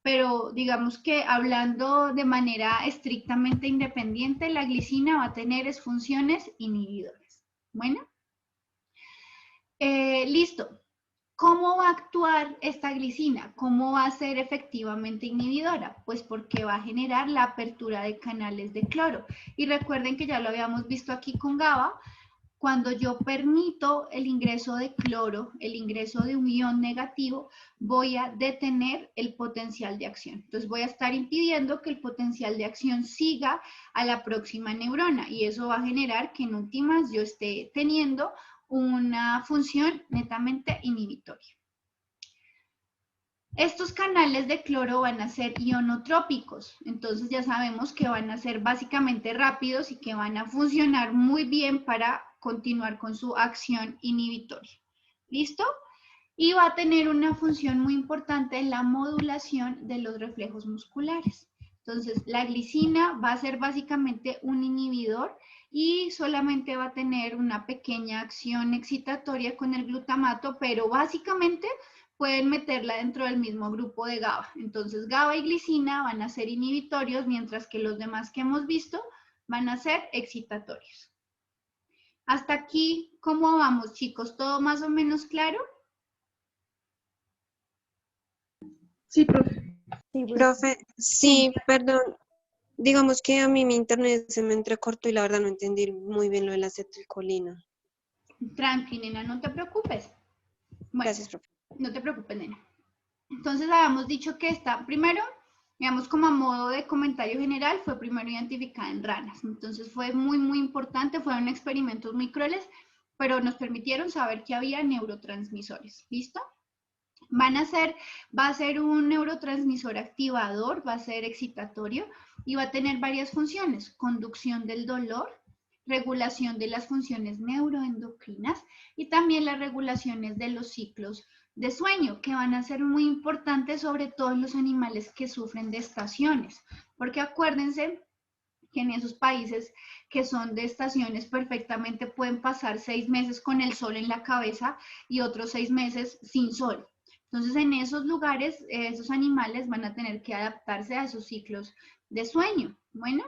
S1: Pero digamos que hablando de manera estrictamente independiente, la glicina va a tener funciones inhibidoras. Bueno. Listo. ¿Cómo va a actuar esta glicina? ¿Cómo va a ser efectivamente inhibidora? Pues porque va a generar la apertura de canales de cloro. Y recuerden que ya lo habíamos visto aquí con GABA, cuando yo permito el ingreso de cloro, el ingreso de un ion negativo, voy a detener el potencial de acción. Entonces voy a estar impidiendo que el potencial de acción siga a la próxima neurona y eso va a generar que en últimas yo esté teniendo una función netamente inhibitoria. Estos canales de cloro van a ser ionotrópicos, entonces ya sabemos que van a ser básicamente rápidos y que van a funcionar muy bien para continuar con su acción inhibitoria. ¿Listo? Y va a tener una función muy importante en la modulación de los reflejos musculares. Entonces, la glicina va a ser básicamente un inhibidor y solamente va a tener una pequeña acción excitatoria con el glutamato, pero básicamente pueden meterla dentro del mismo grupo de GABA. Entonces, GABA y glicina van a ser inhibitorios, mientras que los demás que hemos visto van a ser excitatorios. Hasta aquí, ¿cómo vamos, chicos? ¿Todo más o menos claro?
S3: Sí, profe.
S6: Sí, profe.
S2: Profe, sí, perdón. Digamos que a mí mi internet se me entrecortó y la verdad no entendí muy bien lo de la acetilcolina.
S1: Tranqui, nena, no te preocupes. Bueno,
S2: Gracias, profe.
S1: no te preocupes, nena. Entonces, habíamos dicho que esta, primero, digamos como a modo de comentario general, fue primero identificada en ranas. Entonces, fue muy importante, fueron experimentos muy crueles, pero nos permitieron saber que había neurotransmisores. ¿Listo? Va a ser un neurotransmisor activador, va a ser excitatorio y va a tener varias funciones: conducción del dolor, regulación de las funciones neuroendocrinas y también las regulaciones de los ciclos de sueño, que van a ser muy importantes sobre todo en los animales que sufren de estaciones, porque acuérdense que en esos países que son de estaciones perfectamente pueden pasar 6 meses con el sol en la cabeza y otros 6 meses sin sol. Entonces, en esos lugares, esos animales van a tener que adaptarse a esos ciclos de sueño. Bueno,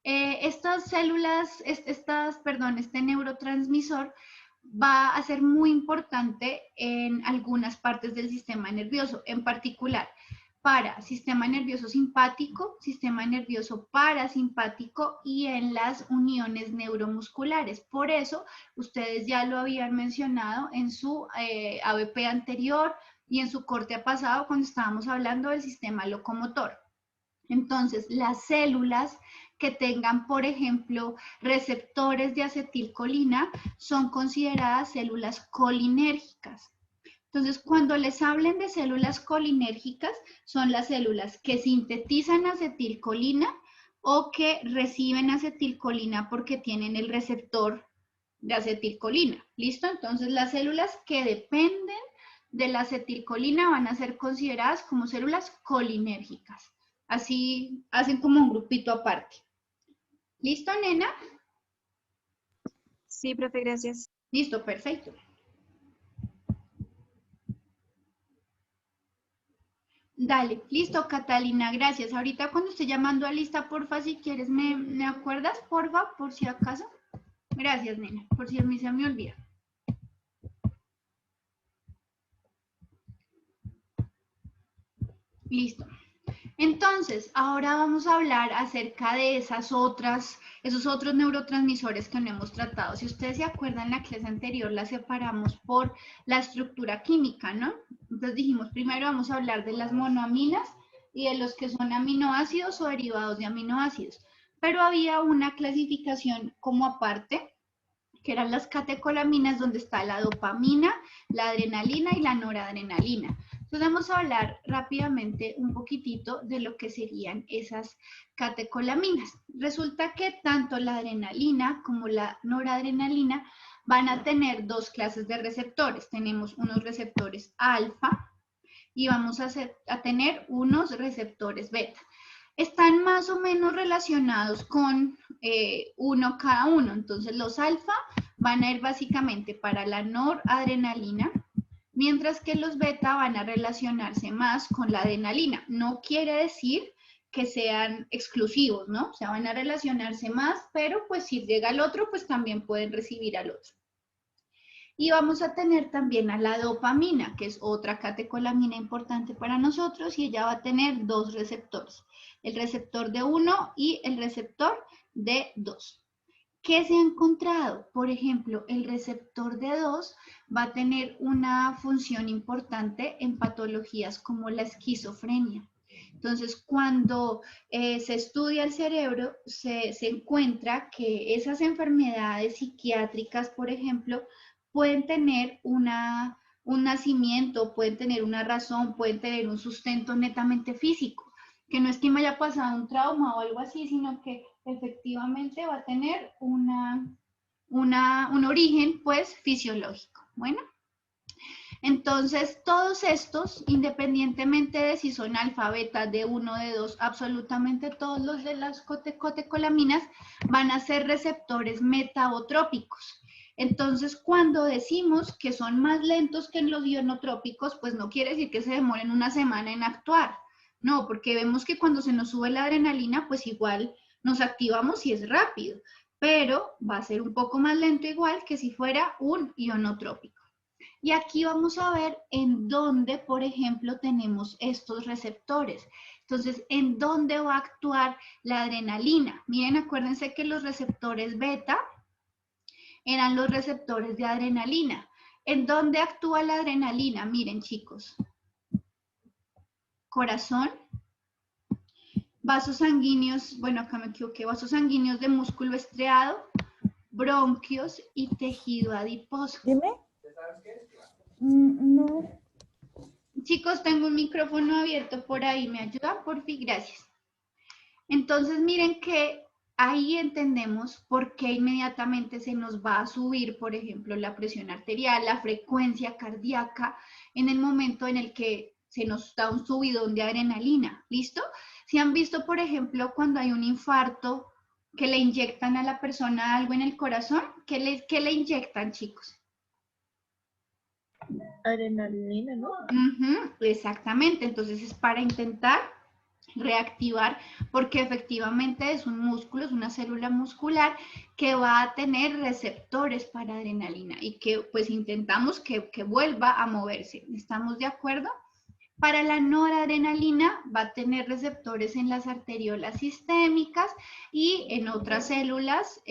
S1: estas células, este neurotransmisor va a ser muy importante en algunas partes del sistema nervioso, en particular para sistema nervioso simpático, sistema nervioso parasimpático y en las uniones neuromusculares. Por eso, ustedes ya lo habían mencionado en su ABP anterior y en su corte pasado cuando estábamos hablando del sistema locomotor. Entonces, las células que tengan, por ejemplo, receptores de acetilcolina son consideradas células colinérgicas. Entonces, cuando les hablen de células colinérgicas, son las células que sintetizan acetilcolina o que reciben acetilcolina porque tienen el receptor de acetilcolina. ¿Listo? Entonces, las células que dependen de la acetilcolina van a ser consideradas como células colinérgicas. Así hacen como un grupito aparte. ¿Listo, nena?
S2: Sí, profe, gracias.
S1: Listo, perfecto. Dale, listo, Catalina, gracias. Ahorita cuando esté llamando a lista, porfa, si quieres, ¿me acuerdas, porfa, por si acaso? Gracias, nena, por si a mí se me olvida. Listo. Entonces, ahora vamos a hablar acerca de esos otros neurotransmisores que no hemos tratado. Si ustedes se acuerdan, en la clase anterior la separamos por la estructura química, ¿no? Entonces dijimos, primero vamos a hablar de las monoaminas y de los que son aminoácidos o derivados de aminoácidos. Pero había una clasificación como aparte, que eran las catecolaminas, donde está la dopamina, la adrenalina y la noradrenalina. Entonces vamos a hablar rápidamente un poquitito de lo que serían esas catecolaminas. Resulta que tanto la adrenalina como la noradrenalina van a tener dos clases de receptores. Tenemos unos receptores alfa y vamos a tener unos receptores beta. Están más o menos relacionados con uno cada uno. Entonces los alfa van a ir básicamente para la noradrenalina, mientras que los beta van a relacionarse más con la adrenalina. No quiere decir que sean exclusivos, ¿no? O sea, van a relacionarse más, pero pues si llega al otro, pues también pueden recibir al otro. Y vamos a tener también a la dopamina, que es otra catecolamina importante para nosotros, y ella va a tener dos receptores, el receptor de 1 y el receptor de 2. ¿Qué se ha encontrado? Por ejemplo, el receptor D2 va a tener una función importante en patologías como la esquizofrenia. Entonces, cuando se estudia el cerebro, se encuentra que esas enfermedades psiquiátricas, por ejemplo, pueden tener un nacimiento, pueden tener una razón, pueden tener un sustento netamente físico, que no es que me haya pasado un trauma o algo así, sino que efectivamente va a tener un origen, pues, fisiológico. Bueno. Entonces, todos estos, independientemente de si son alfa, beta, D1, D2, absolutamente todos los de las cotecolaminas van a ser receptores metabotrópicos. Entonces, cuando decimos que son más lentos que en los ionotrópicos, pues no quiere decir que se demoren una semana en actuar. No, porque vemos que cuando se nos sube la adrenalina, pues igual nos activamos y es rápido, pero va a ser un poco más lento igual que si fuera un ionotrópico. Y aquí vamos a ver en dónde, por ejemplo, tenemos estos receptores. Entonces, ¿en dónde va a actuar la adrenalina? Miren, acuérdense que los receptores beta eran los receptores de adrenalina. ¿En dónde actúa la adrenalina? Miren, chicos. Corazón, vasos sanguíneos, bueno, acá me equivoqué, vasos sanguíneos de músculo estriado, bronquios y tejido adiposo.
S8: Dime.
S3: No.
S1: Chicos, tengo un micrófono abierto por ahí, ¿me ayudan? Por fin, gracias. Entonces, miren que ahí entendemos por qué inmediatamente se nos va a subir, por ejemplo, la presión arterial, la frecuencia cardíaca, en el momento en el que se nos da un subidón de adrenalina, ¿listo? Si han visto, por ejemplo, cuando hay un infarto, que le inyectan a la persona algo en el corazón, ¿qué le inyectan, chicos?
S3: Adrenalina, ¿no?
S1: Exactamente, entonces es para intentar reactivar, porque efectivamente es un músculo, es una célula muscular que va a tener receptores para adrenalina y que pues intentamos que vuelva a moverse. ¿Estamos de acuerdo? Para la noradrenalina va a tener receptores en las arteriolas sistémicas y en otras células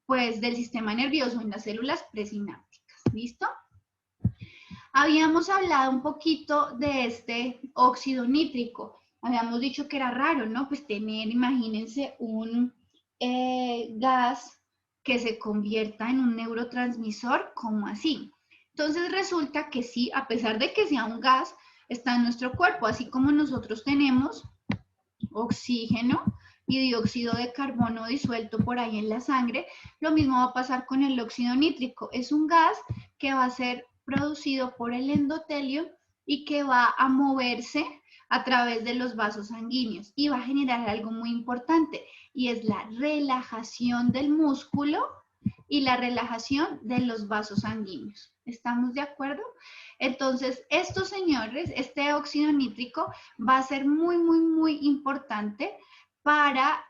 S1: pues del sistema nervioso, en las células presinápticas. ¿Listo? Habíamos hablado un poquito de este óxido nítrico. Habíamos dicho que era raro, ¿no? Pues tener, imagínense, un gas que se convierta en un neurotransmisor, ¿cómo así? Entonces resulta que sí, a pesar de que sea un gas, está en nuestro cuerpo, así como nosotros tenemos oxígeno y dióxido de carbono disuelto por ahí en la sangre, lo mismo va a pasar con el óxido nítrico. Es un gas que va a ser producido por el endotelio y que va a moverse a través de los vasos sanguíneos y va a generar algo muy importante y es la relajación del músculo y la relajación de los vasos sanguíneos. ¿Estamos de acuerdo? Entonces, estos señores, este óxido nítrico va a ser muy, muy, muy importante para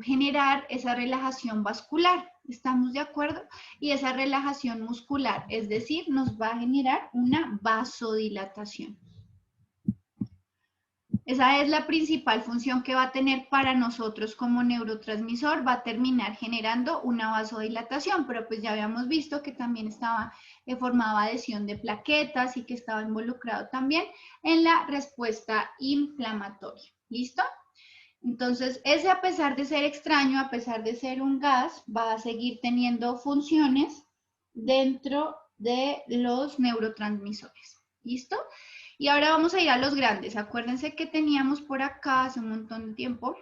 S1: generar esa relajación vascular. ¿Estamos de acuerdo? Y esa relajación muscular, es decir, nos va a generar una vasodilatación. Esa es la principal función que va a tener para nosotros como neurotransmisor, va a terminar generando una vasodilatación, pero pues ya habíamos visto que también estaba formaba adhesión de plaquetas y que estaba involucrado también en la respuesta inflamatoria. ¿Listo? Entonces, ese a pesar de ser extraño, a pesar de ser un gas, va a seguir teniendo funciones dentro de los neurotransmisores. ¿Listo? Y ahora vamos a ir a los grandes. Acuérdense que teníamos por acá hace un montón de tiempo,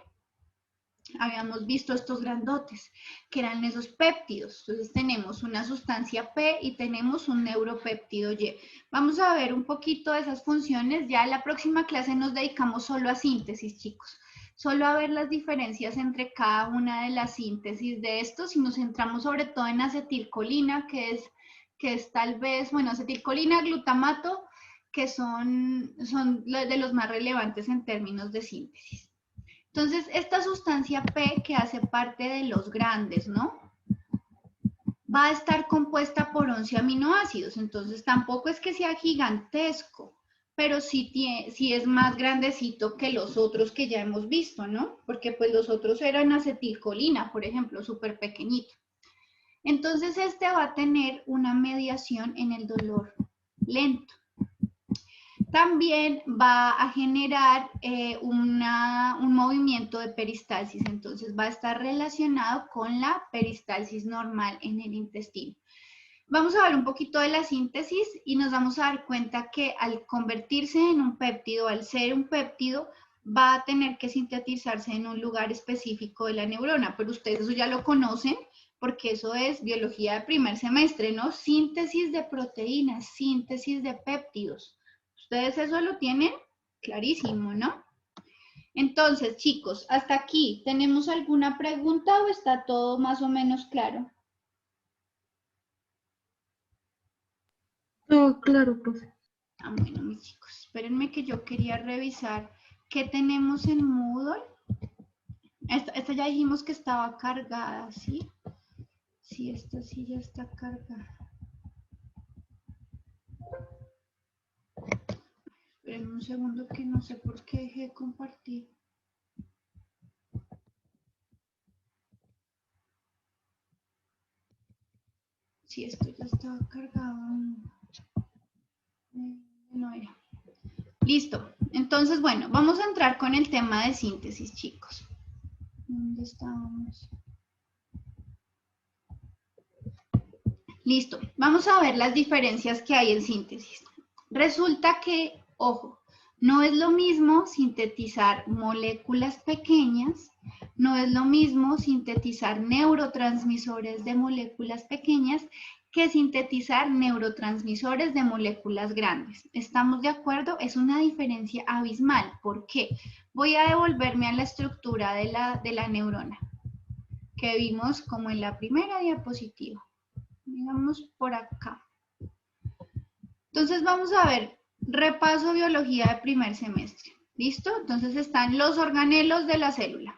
S1: habíamos visto estos grandotes, que eran esos péptidos. Entonces tenemos una sustancia P y tenemos un neuropéptido Y. Vamos a ver un poquito de esas funciones. Ya en la próxima clase nos dedicamos solo a síntesis, chicos. Solo a ver las diferencias entre cada una de las síntesis de estos y nos centramos sobre todo en acetilcolina, que es tal vez, bueno, acetilcolina, glutamato, que son de los más relevantes en términos de síntesis. Entonces, esta sustancia P, que hace parte de los grandes, ¿no? Va a estar compuesta por 11 aminoácidos, entonces tampoco es que sea gigantesco, pero sí es más grandecito que los otros que ya hemos visto, ¿no? Porque pues los otros eran acetilcolina, por ejemplo, súper pequeñito. Entonces este va a tener una mediación en el dolor lento. También va a generar un movimiento de peristalsis, entonces va a estar relacionado con la peristalsis normal en el intestino. Vamos a ver un poquito de la síntesis y nos vamos a dar cuenta que al convertirse en un péptido, al ser un péptido, va a tener que sintetizarse en un lugar específico de la neurona, pero ustedes eso ya lo conocen porque eso es biología de primer semestre, ¿no? Síntesis de proteínas, síntesis de péptidos. Ustedes eso lo tienen clarísimo, ¿no? Entonces, chicos, hasta aquí, ¿tenemos alguna pregunta o está todo más o menos claro?
S3: Todo claro, profe.
S1: Ah, bueno, mis chicos, espérenme que yo quería revisar qué tenemos en Moodle. Esta ya dijimos que estaba cargada, ¿sí? Sí, esta sí ya está cargada. Esperen un segundo que no sé por qué dejé de compartir. Sí, esto ya estaba cargado. No era. Listo. Entonces, bueno, vamos a entrar con el tema de síntesis, chicos. ¿Dónde estábamos? Listo. Vamos a ver las diferencias que hay en síntesis. Resulta que, ojo, no es lo mismo sintetizar moléculas pequeñas, no es lo mismo sintetizar neurotransmisores de moléculas pequeñas que sintetizar neurotransmisores de moléculas grandes. ¿Estamos de acuerdo? Es una diferencia abismal. ¿Por qué? Voy a devolverme a la estructura de la neurona que vimos como en la primera diapositiva. Digamos por acá. Entonces vamos a ver repaso biología de primer semestre. ¿Listo? Entonces están los organelos de la célula.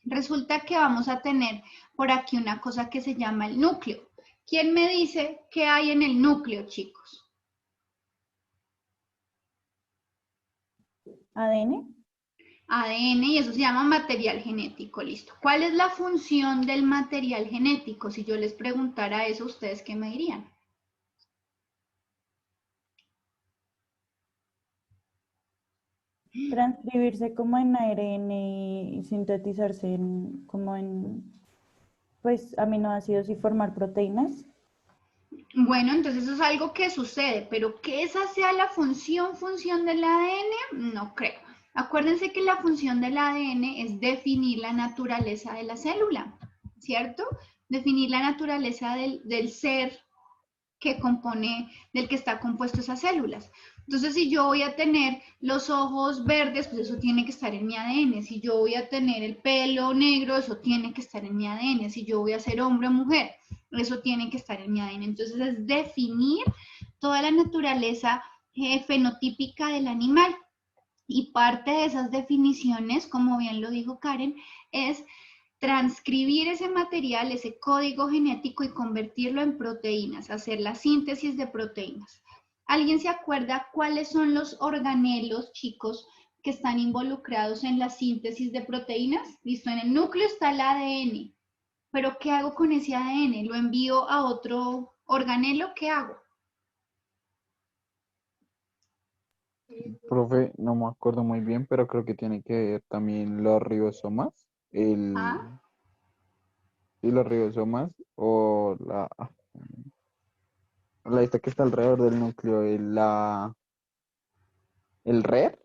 S1: Resulta que vamos a tener por aquí una cosa que se llama el núcleo. ¿Quién me dice qué hay en el núcleo, chicos?
S6: ADN.
S1: ADN y eso se llama material genético, listo. ¿Cuál es la función del material genético? Si yo les preguntara eso, ¿ustedes qué me dirían?
S6: Transcribirse como en ARN y sintetizarse como en, pues, aminoácidos y formar proteínas.
S1: Bueno, entonces eso es algo que sucede, pero que esa sea la función del ADN, no creo. Acuérdense que la función del ADN es definir la naturaleza de la célula, ¿cierto? Definir la naturaleza del ser que compone, del que está compuesto esas células. Entonces, si yo voy a tener los ojos verdes, pues eso tiene que estar en mi ADN. Si yo voy a tener el pelo negro, eso tiene que estar en mi ADN. Si yo voy a ser hombre o mujer, eso tiene que estar en mi ADN. Entonces, es definir toda la naturaleza fenotípica del animal. Y parte de esas definiciones, como bien lo dijo Karen, es transcribir ese material, ese código genético y convertirlo en proteínas, hacer la síntesis de proteínas. ¿Alguien se acuerda cuáles son los organelos, chicos, que están involucrados en la síntesis de proteínas? Listo, en el núcleo está el ADN, pero ¿qué hago con ese ADN? ¿Lo envío a otro organelo? ¿Qué hago?
S5: Profe, no me acuerdo muy bien, pero creo que tiene que ver también los ribosomas.
S1: ¿Ah?
S5: Y los ribosomas o la esta que está alrededor del núcleo, el RER,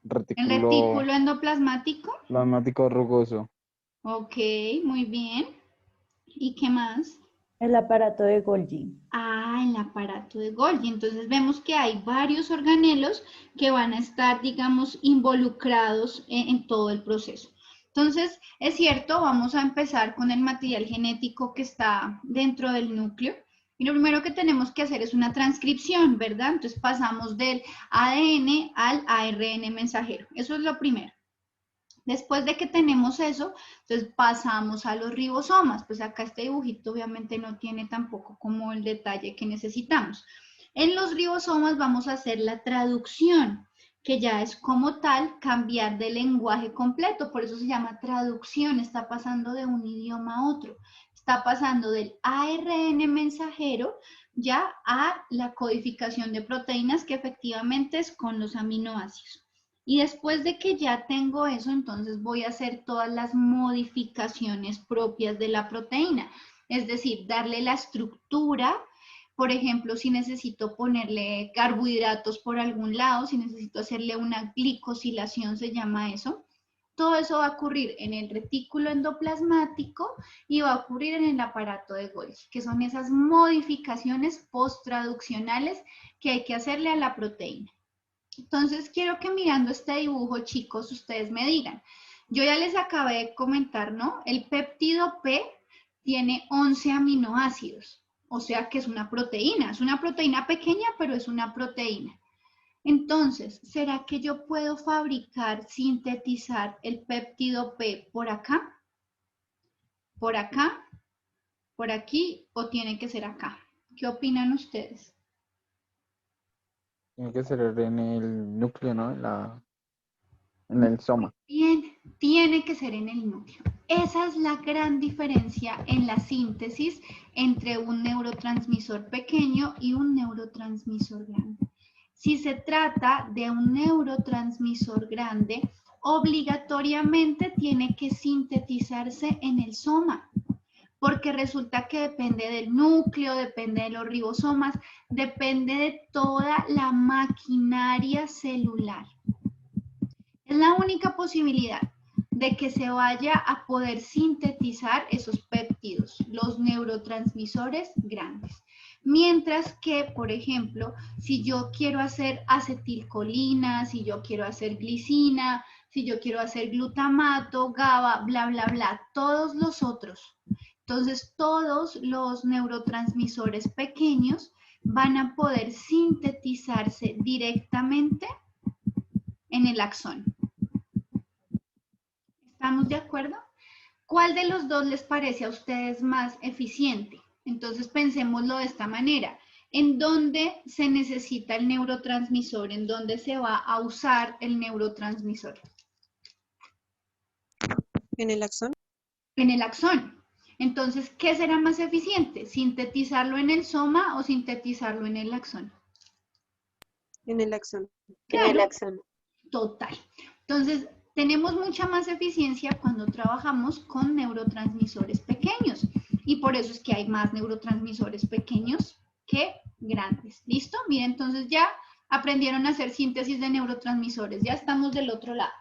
S1: ¿El
S5: retículo
S1: retículo endoplasmático?
S5: plasmático rugoso.
S1: Ok, muy bien. ¿Y qué más?
S6: El aparato de Golgi.
S1: Ah, el aparato de Golgi. Entonces vemos que hay varios organelos que van a estar, digamos, involucrados en todo el proceso. Entonces, es cierto, vamos a empezar con el material genético que está dentro del núcleo. Y lo primero que tenemos que hacer es una transcripción, ¿verdad? Entonces pasamos del ADN al ARN mensajero. Eso es lo primero. Después de que tenemos eso, entonces pasamos a los ribosomas. Pues acá este dibujito obviamente no tiene tampoco como el detalle que necesitamos. En los ribosomas vamos a hacer la traducción, que ya es como tal cambiar de lenguaje completo, por eso se llama traducción, está pasando de un idioma a otro, está pasando del ARN mensajero ya a la codificación de proteínas, que efectivamente es con los aminoácidos. Y después de que ya tengo eso, entonces voy a hacer todas las modificaciones propias de la proteína, es decir, darle la estructura. Por ejemplo, si necesito ponerle carbohidratos por algún lado, si necesito hacerle una glicosilación, se llama eso. Todo eso va a ocurrir en el retículo endoplasmático y va a ocurrir en el aparato de Golgi, que son esas modificaciones post-traduccionales que hay que hacerle a la proteína. Entonces, quiero que mirando este dibujo, chicos, ustedes me digan. Yo ya les acabé de comentar, ¿no? El péptido P tiene 11 aminoácidos. O sea que es una proteína pequeña, pero es una proteína. Entonces, ¿será que yo puedo fabricar, sintetizar el péptido P por acá, por acá, por aquí, o tiene que ser acá? ¿Qué opinan ustedes?
S5: Tiene que ser en el núcleo, ¿no? En el soma.
S1: Bien, tiene que ser en el núcleo. Esa es la gran diferencia en la síntesis entre un neurotransmisor pequeño y un neurotransmisor grande. Si se trata de un neurotransmisor grande, obligatoriamente tiene que sintetizarse en el soma, porque resulta que depende del núcleo, depende de los ribosomas, depende de toda la maquinaria celular. Es la única posibilidad de que se vaya a poder sintetizar esos péptidos, los neurotransmisores grandes. Mientras que, por ejemplo, si yo quiero hacer acetilcolina, si yo quiero hacer glicina, si yo quiero hacer glutamato, GABA, bla, bla, bla, todos los otros. Entonces, todos los neurotransmisores pequeños van a poder sintetizarse directamente en el axón. ¿Estamos de acuerdo? ¿Cuál de los dos les parece a ustedes más eficiente? Entonces pensémoslo de esta manera. ¿En dónde se necesita el neurotransmisor? ¿En dónde se va a usar el neurotransmisor?
S2: En el axón.
S1: En el axón. Entonces, ¿qué será más eficiente? ¿Sintetizarlo en el soma o sintetizarlo en el axón?
S2: En el axón.
S1: Claro. En el axón. Total. Entonces, tenemos mucha más eficiencia cuando trabajamos con neurotransmisores pequeños. Y por eso es que hay más neurotransmisores pequeños que grandes. ¿Listo? Miren, entonces ya aprendieron a hacer síntesis de neurotransmisores. Ya estamos del otro lado.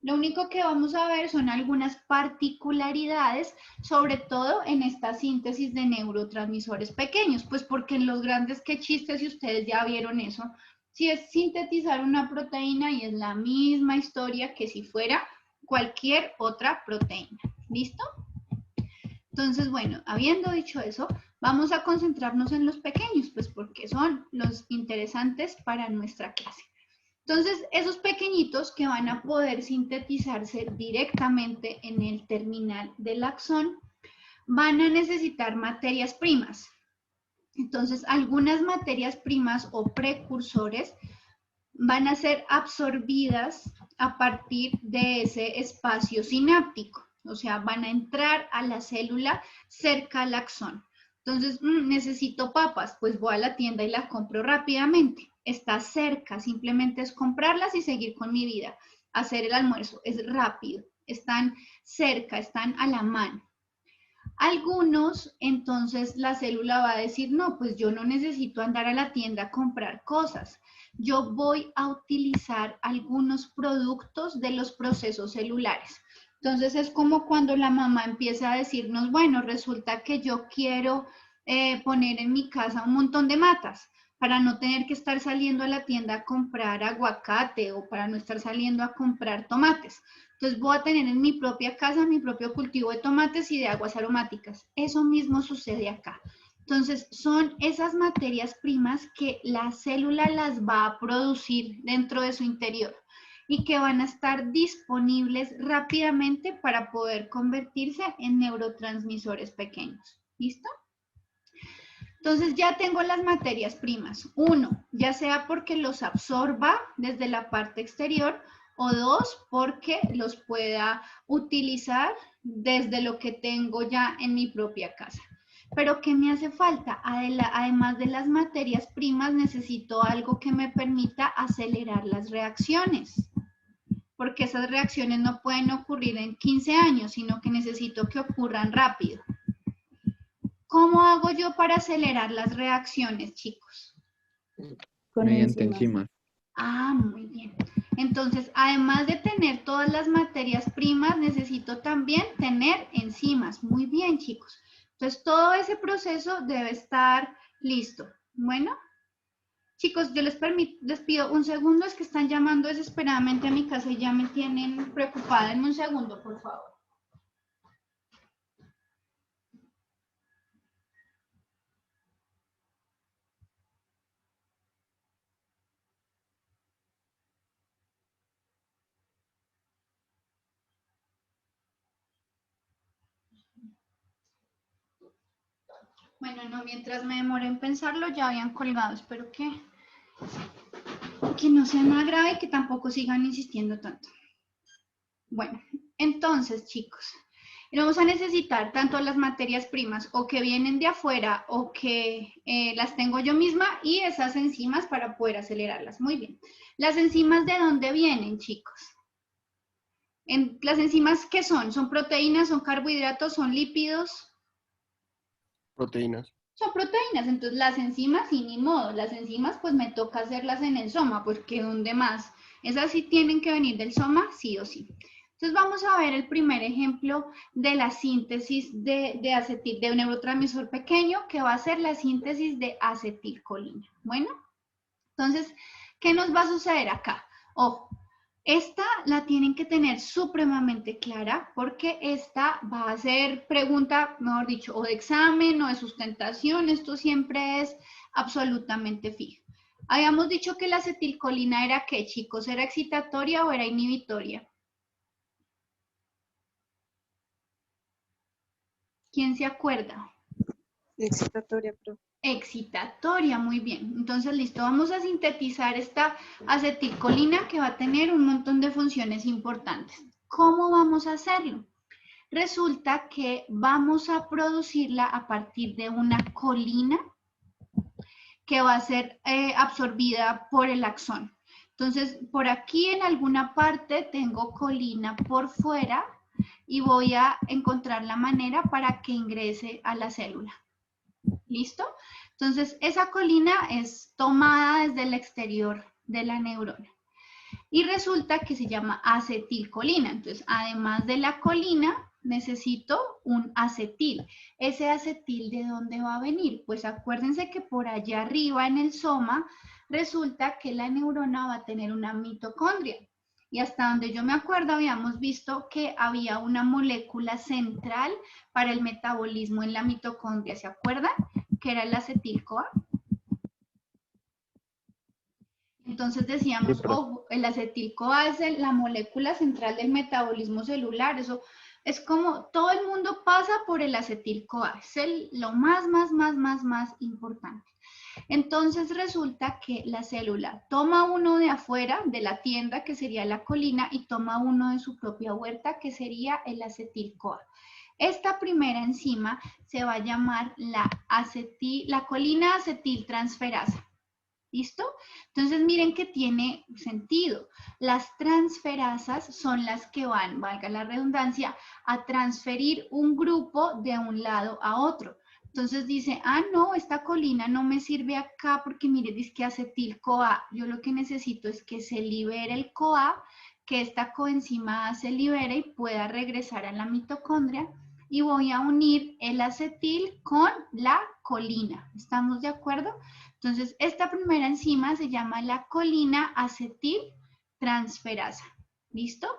S1: Lo único que vamos a ver son algunas particularidades, sobre todo en esta síntesis de neurotransmisores pequeños. Pues porque en los grandes, qué chistes, si ustedes ya vieron eso. Si es sintetizar una proteína y es la misma historia que si fuera cualquier otra proteína. ¿Listo? Entonces, bueno, habiendo dicho eso, vamos a concentrarnos en los pequeños, pues porque son los interesantes para nuestra clase. Entonces, esos pequeñitos que van a poder sintetizarse directamente en el terminal del axón, van a necesitar materias primas. Entonces, algunas materias primas o precursores van a ser absorbidas a partir de ese espacio sináptico. O sea, van a entrar a la célula cerca al axón. Entonces, necesito papas, pues voy a la tienda y las compro rápidamente. Está cerca, simplemente es comprarlas y seguir con mi vida. Hacer el almuerzo es rápido, están cerca, están a la mano. Algunos, entonces la célula va a decir, no, pues yo no necesito andar a la tienda a comprar cosas. Yo voy a utilizar algunos productos de los procesos celulares. Entonces es como cuando la mamá empieza a decirnos, bueno, resulta que yo quiero poner en mi casa un montón de matas para no tener que estar saliendo a la tienda a comprar aguacate o para no estar saliendo a comprar tomates. Entonces voy a tener en mi propia casa mi propio cultivo de tomates y de aguas aromáticas. Eso mismo sucede acá. Entonces son esas materias primas que la célula las va a producir dentro de su interior y que van a estar disponibles rápidamente para poder convertirse en neurotransmisores pequeños. ¿Listo? Entonces ya tengo las materias primas. 1, ya sea porque los absorba desde la parte exterior, o 2, porque los pueda utilizar desde lo que tengo ya en mi propia casa. Pero ¿qué me hace falta? Además de las materias primas, necesito algo que me permita acelerar las reacciones. Porque esas reacciones no pueden ocurrir en 15 años, sino que necesito que ocurran rápido. ¿Cómo hago yo para acelerar las reacciones, chicos?
S6: Con
S5: Mediante
S6: enzimas.
S5: enzimas.
S1: Ah, muy bien. Entonces, además de tener todas las materias primas, necesito también tener enzimas. Muy bien, chicos. Entonces, todo ese proceso debe estar listo. Bueno, chicos, yo les pido un segundo, es que están llamando desesperadamente a mi casa y ya me tienen preocupada. Denme un segundo, por favor. Bueno, no, mientras me demoré en pensarlo, ya habían colgado. Espero que no sea nada grave y que tampoco sigan insistiendo tanto. Bueno, entonces, chicos, vamos a necesitar tanto las materias primas o que vienen de afuera o que las tengo yo misma y esas enzimas para poder acelerarlas. Muy bien. ¿Las enzimas de dónde vienen, chicos? ¿Las enzimas qué son? ¿Son proteínas, son carbohidratos, son lípidos?
S7: Proteínas.
S1: Son proteínas, entonces las enzimas, y ni modo, las enzimas pues me toca hacerlas en el soma, porque ¿dónde más? Esas sí tienen que venir del soma, sí o sí. Entonces vamos a ver el primer ejemplo de la síntesis de un neurotransmisor pequeño, que va a ser la síntesis de acetilcolina. Bueno, entonces, ¿qué nos va a suceder acá? Ojo. Esta la tienen que tener supremamente clara porque esta va a ser pregunta, mejor dicho, o de examen o de sustentación. Esto siempre es absolutamente fijo. Habíamos dicho que la acetilcolina era ¿qué, chicos? ¿Era excitatoria o era inhibitoria? ¿Quién se acuerda?
S2: Excitatoria, profe.
S1: Excitatoria, muy bien. Entonces, listo, vamos a sintetizar esta acetilcolina que va a tener un montón de funciones importantes. ¿Cómo vamos a hacerlo? Resulta que vamos a producirla a partir de una colina que va a ser absorbida por el axón. Entonces, por aquí en alguna parte tengo colina por fuera y voy a encontrar la manera para que ingrese a la célula. ¿Listo? Entonces, esa colina es tomada desde el exterior de la neurona. Y resulta que se llama acetilcolina. Entonces, además de la colina, necesito un acetil. ¿Ese acetil de dónde va a venir? Pues acuérdense que por allá arriba en el soma, resulta que la neurona va a tener una mitocondria. Y hasta donde yo me acuerdo, habíamos visto que había una molécula central para el metabolismo en la mitocondria. ¿Se acuerdan? Que era el acetil-CoA. Entonces decíamos, ojo, el acetil-CoA es la molécula central del metabolismo celular. Eso es como todo el mundo pasa por el acetil-CoA. Es lo más importante. Entonces resulta que la célula toma uno de afuera, de la tienda, que sería la colina, y toma uno de su propia huerta, que sería el acetil-CoA. Esta primera enzima se va a llamar la colina acetiltransferasa. ¿Listo? Entonces miren que tiene sentido. Las transferasas son las que van, valga la redundancia, a transferir un grupo de un lado a otro. Entonces dice, ah, no, esta colina no me sirve acá porque mire, dice que acetil-CoA. Yo lo que necesito es que se libere el CoA, que esta coenzima se libere y pueda regresar a la mitocondria. Y voy a unir el acetil con la colina. ¿Estamos de acuerdo? Entonces, esta primera enzima se llama la colina acetiltransferasa. ¿Listo?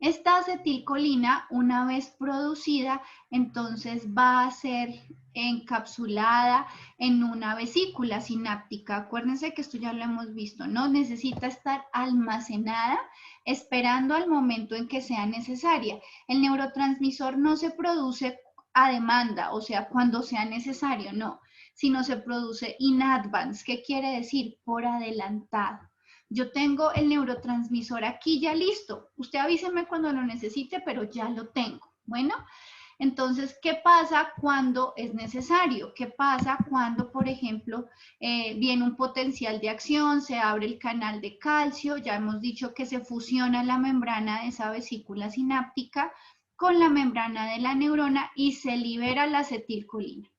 S1: Esta acetilcolina, una vez producida, entonces va a ser encapsulada en una vesícula sináptica. Acuérdense que esto ya lo hemos visto, ¿no? Necesita estar almacenada esperando al momento en que sea necesaria. El neurotransmisor no se produce a demanda, o sea, cuando sea necesario, no, sino se produce in advance. ¿Qué quiere decir? Por adelantado. Yo tengo el neurotransmisor aquí ya listo. Usted avíseme cuando lo necesite, pero ya lo tengo. Bueno, entonces, ¿qué pasa cuando es necesario? ¿Qué pasa cuando, por ejemplo, viene un potencial de acción, se abre el canal de calcio? Ya hemos dicho que se fusiona la membrana de esa vesícula sináptica con la membrana de la neurona y se libera la acetilcolina.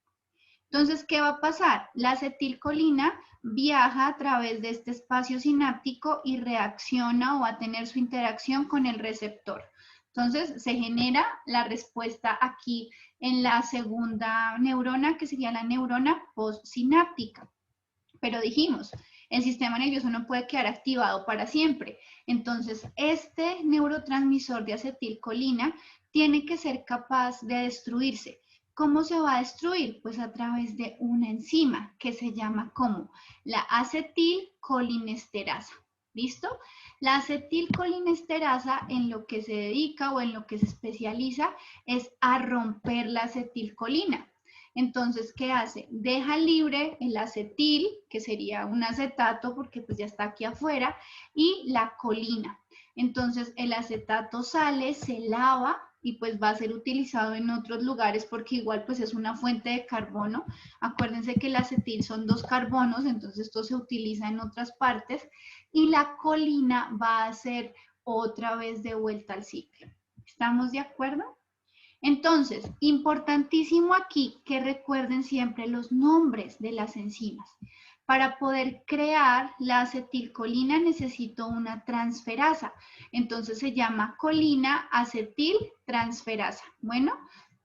S1: Entonces, ¿qué va a pasar? La acetilcolina viaja a través de este espacio sináptico y reacciona o va a tener su interacción con el receptor. Entonces, se genera la respuesta aquí en la segunda neurona, que sería la neurona postsináptica. Pero dijimos, el sistema nervioso no puede quedar activado para siempre. Entonces, este neurotransmisor de acetilcolina tiene que ser capaz de destruirse. ¿Cómo se va a destruir? Pues a través de una enzima que se llama como la acetilcolinesterasa. ¿Listo? La acetilcolinesterasa en lo que se dedica o en lo que se especializa es a romper la acetilcolina. Entonces, ¿qué hace? Deja libre el acetil, que sería un acetato porque pues ya está aquí afuera, y la colina. Entonces, el acetato sale, se lava y pues va a ser utilizado en otros lugares porque igual pues es una fuente de carbono. Acuérdense que el acetil son 2 carbonos, entonces esto se utiliza en otras partes y la colina va a ser otra vez de vuelta al ciclo. ¿Estamos de acuerdo? Entonces, importantísimo aquí que recuerden siempre los nombres de las enzimas. Para poder crear la acetilcolina necesito una transferasa. Entonces se llama colina acetiltransferasa. Bueno,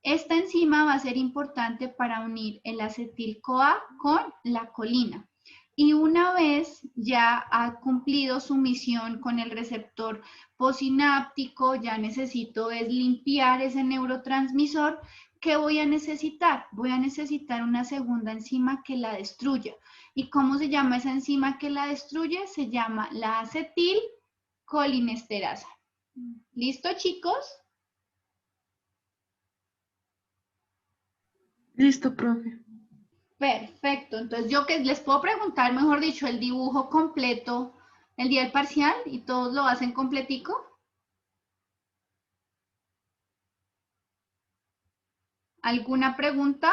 S1: esta enzima va a ser importante para unir el acetil-CoA con la colina. Y una vez ya ha cumplido su misión con el receptor postsináptico, ya necesito es limpiar ese neurotransmisor. ¿Qué voy a necesitar? Voy a necesitar una segunda enzima que la destruya. ¿Y cómo se llama esa enzima que la destruye? Se llama la acetilcolinesterasa. ¿Listo, chicos?
S3: Listo, profe.
S1: Perfecto. Entonces, yo que les puedo preguntar, mejor dicho, el dibujo completo el día del parcial y todos lo hacen completico. ¿Alguna pregunta?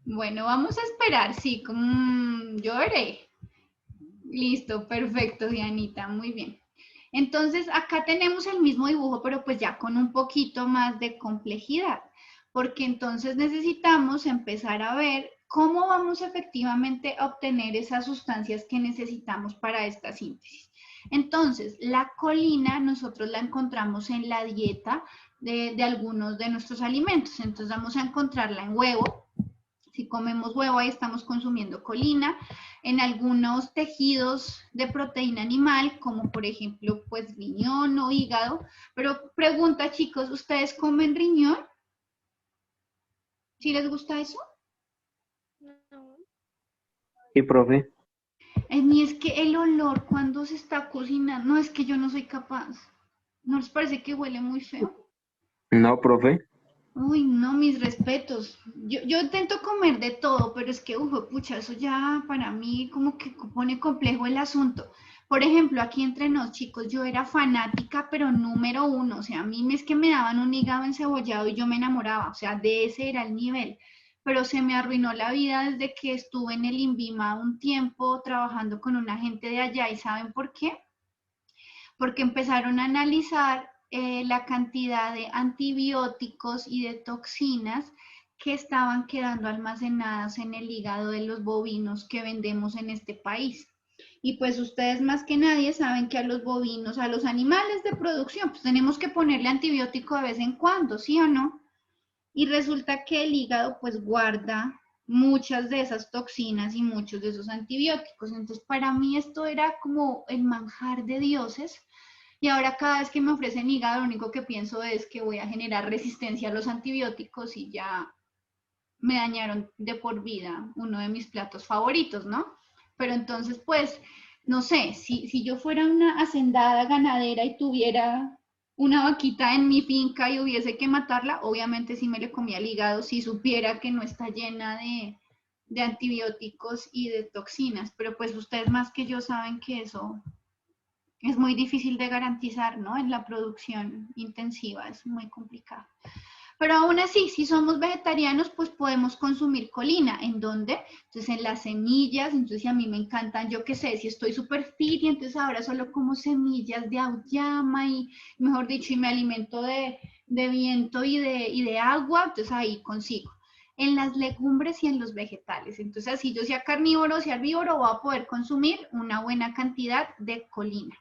S1: Bueno, vamos a esperar, sí, yo veré. Listo, perfecto, Dianita, muy bien. Entonces, acá tenemos el mismo dibujo, pero pues ya con un poquito más de complejidad, porque entonces necesitamos empezar a ver cómo vamos efectivamente a obtener esas sustancias que necesitamos para esta síntesis. Entonces, la colina nosotros la encontramos en la dieta de algunos de nuestros alimentos. Entonces, vamos a encontrarla en huevo. Si comemos huevo, ahí estamos consumiendo colina. En algunos tejidos de proteína animal, como por ejemplo, pues riñón o hígado. Pero pregunta, chicos, ¿ustedes comen riñón? ¿Sí les gusta eso?
S4: Sí, profe.
S1: Ni es que el olor cuando se está cocinando, no es que yo no soy capaz. ¿No les parece que huele muy feo?
S4: No, profe.
S1: Uy, no, mis respetos. Yo intento comer de todo, pero es que, pucha, eso ya para mí como que pone complejo el asunto. Por ejemplo, aquí entre nos, chicos, yo era fanática, pero número 1. O sea, a mí es que me daban un hígado encebollado y yo me enamoraba. O sea, de ese era el nivel. Pero se me arruinó la vida desde que estuve en el INVIMA un tiempo trabajando con una gente de allá. ¿Y saben por qué? Porque empezaron a analizar la cantidad de antibióticos y de toxinas que estaban quedando almacenadas en el hígado de los bovinos que vendemos en este país. Y pues ustedes más que nadie saben que a los bovinos, a los animales de producción, pues tenemos que ponerle antibiótico de vez en cuando, ¿sí o no? Y resulta que el hígado pues guarda muchas de esas toxinas y muchos de esos antibióticos. Entonces para mí esto era como el manjar de dioses. Y ahora cada vez que me ofrecen hígado, lo único que pienso es que voy a generar resistencia a los antibióticos y ya me dañaron de por vida uno de mis platos favoritos, ¿no? Pero entonces, pues, no sé, si yo fuera una hacendada ganadera y tuviera una vaquita en mi finca y hubiese que matarla, obviamente sí me le comía el hígado si supiera que no está llena de antibióticos y de toxinas, pero pues ustedes más que yo saben que eso es muy difícil de garantizar, ¿no? En la producción intensiva es muy complicado. Pero aún así, si somos vegetarianos, pues podemos consumir colina. ¿En dónde? Entonces en las semillas, entonces a mí me encantan, yo qué sé, si estoy súper fit y entonces ahora solo como semillas de auyama y, mejor dicho, y me alimento de viento y de agua, entonces ahí consigo. En las legumbres y en los vegetales. Entonces así yo sea carnívoro o sea herbívoro, voy a poder consumir una buena cantidad de colina.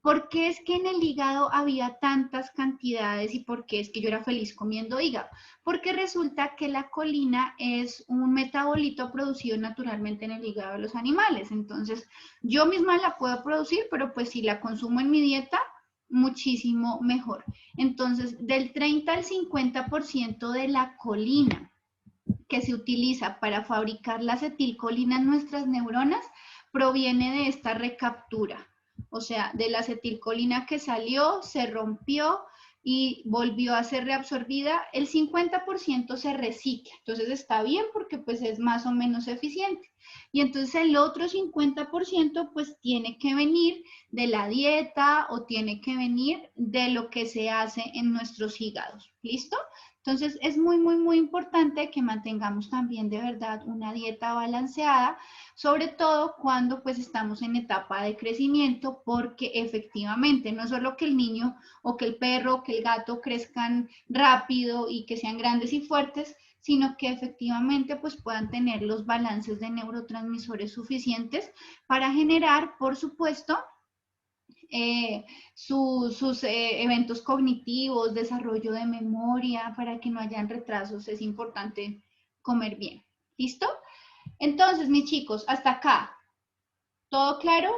S1: ¿Por qué es que en el hígado había tantas cantidades y por qué es que yo era feliz comiendo hígado? Porque resulta que la colina es un metabolito producido naturalmente en el hígado de los animales. Entonces, yo misma la puedo producir, pero pues si la consumo en mi dieta, muchísimo mejor. Entonces, del 30 al 50% de la colina que se utiliza para fabricar la acetilcolina en nuestras neuronas proviene de esta recaptura. O sea, de la acetilcolina que salió, se rompió y volvió a ser reabsorbida, el 50% se recicla. Entonces está bien porque pues es más o menos eficiente. Y entonces el otro 50% pues tiene que venir de la dieta o tiene que venir de lo que se hace en nuestros hígados. ¿Listo? Entonces es muy, muy, muy importante que mantengamos también de verdad una dieta balanceada, sobre todo cuando pues estamos en etapa de crecimiento, porque efectivamente no solo que el niño o que el perro o que el gato crezcan rápido y que sean grandes y fuertes, sino que efectivamente pues puedan tener los balances de neurotransmisores suficientes para generar, por supuesto, sus eventos cognitivos, desarrollo de memoria, para que no hayan retrasos, es importante comer bien. ¿Listo? Entonces, mis chicos, hasta acá, ¿todo claro?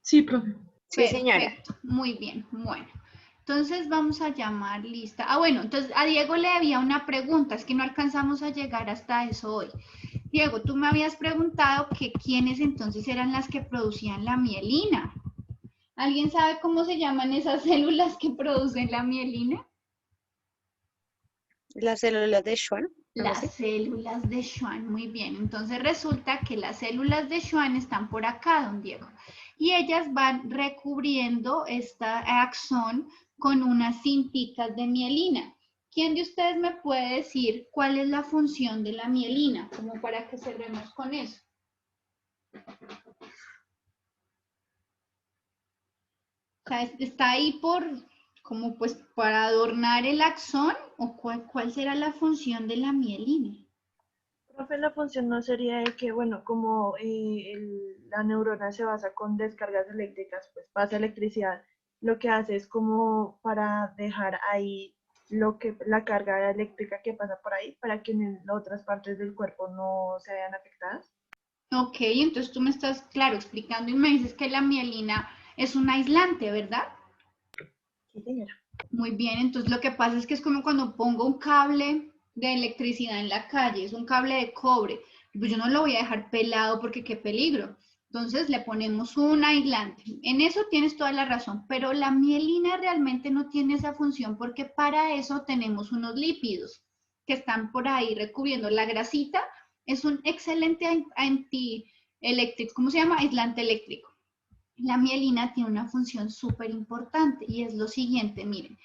S3: Sí, profe.
S2: Sí, señora.
S1: Perfecto, muy bien, bueno. Entonces vamos a llamar lista. Ah, bueno, entonces a Diego le había una pregunta, es que no alcanzamos a llegar hasta eso hoy. Diego, tú me habías preguntado que quiénes entonces eran las que producían la mielina. ¿Alguien sabe cómo se llaman esas células que producen la mielina?
S2: Las células de Schwann.
S1: Las células de Schwann, muy bien. Entonces resulta que las células de Schwann están por acá, don Diego. Y ellas van recubriendo esta axón con unas cintitas de mielina. ¿Quién de ustedes me puede decir cuál es la función de la mielina? Como para que cerremos con eso. O sea, está ahí como pues para adornar el axón, o cuál será la función de la mielina.
S3: Profe, la función no sería de que, bueno, como la neurona se basa con descargas eléctricas, pues pasa electricidad, lo que hace es como para dejar ahí la carga eléctrica que pasa por ahí, para que en otras partes del cuerpo no se vean afectadas.
S1: Ok, entonces tú me estás, claro, explicando y me dices que la mielina es un aislante, ¿verdad?
S3: Sí, señora.
S1: Muy bien, entonces lo que pasa es que es como cuando pongo un cable de electricidad en la calle, es un cable de cobre, pues yo no lo voy a dejar pelado porque qué peligro. Entonces le ponemos un aislante. En eso tienes toda la razón, pero la mielina realmente no tiene esa función porque para eso tenemos unos lípidos que están por ahí recubriendo. La grasita es un excelente antieléctrico, ¿cómo se llama? Aislante eléctrico. La mielina tiene una función súper importante y es lo siguiente, miren,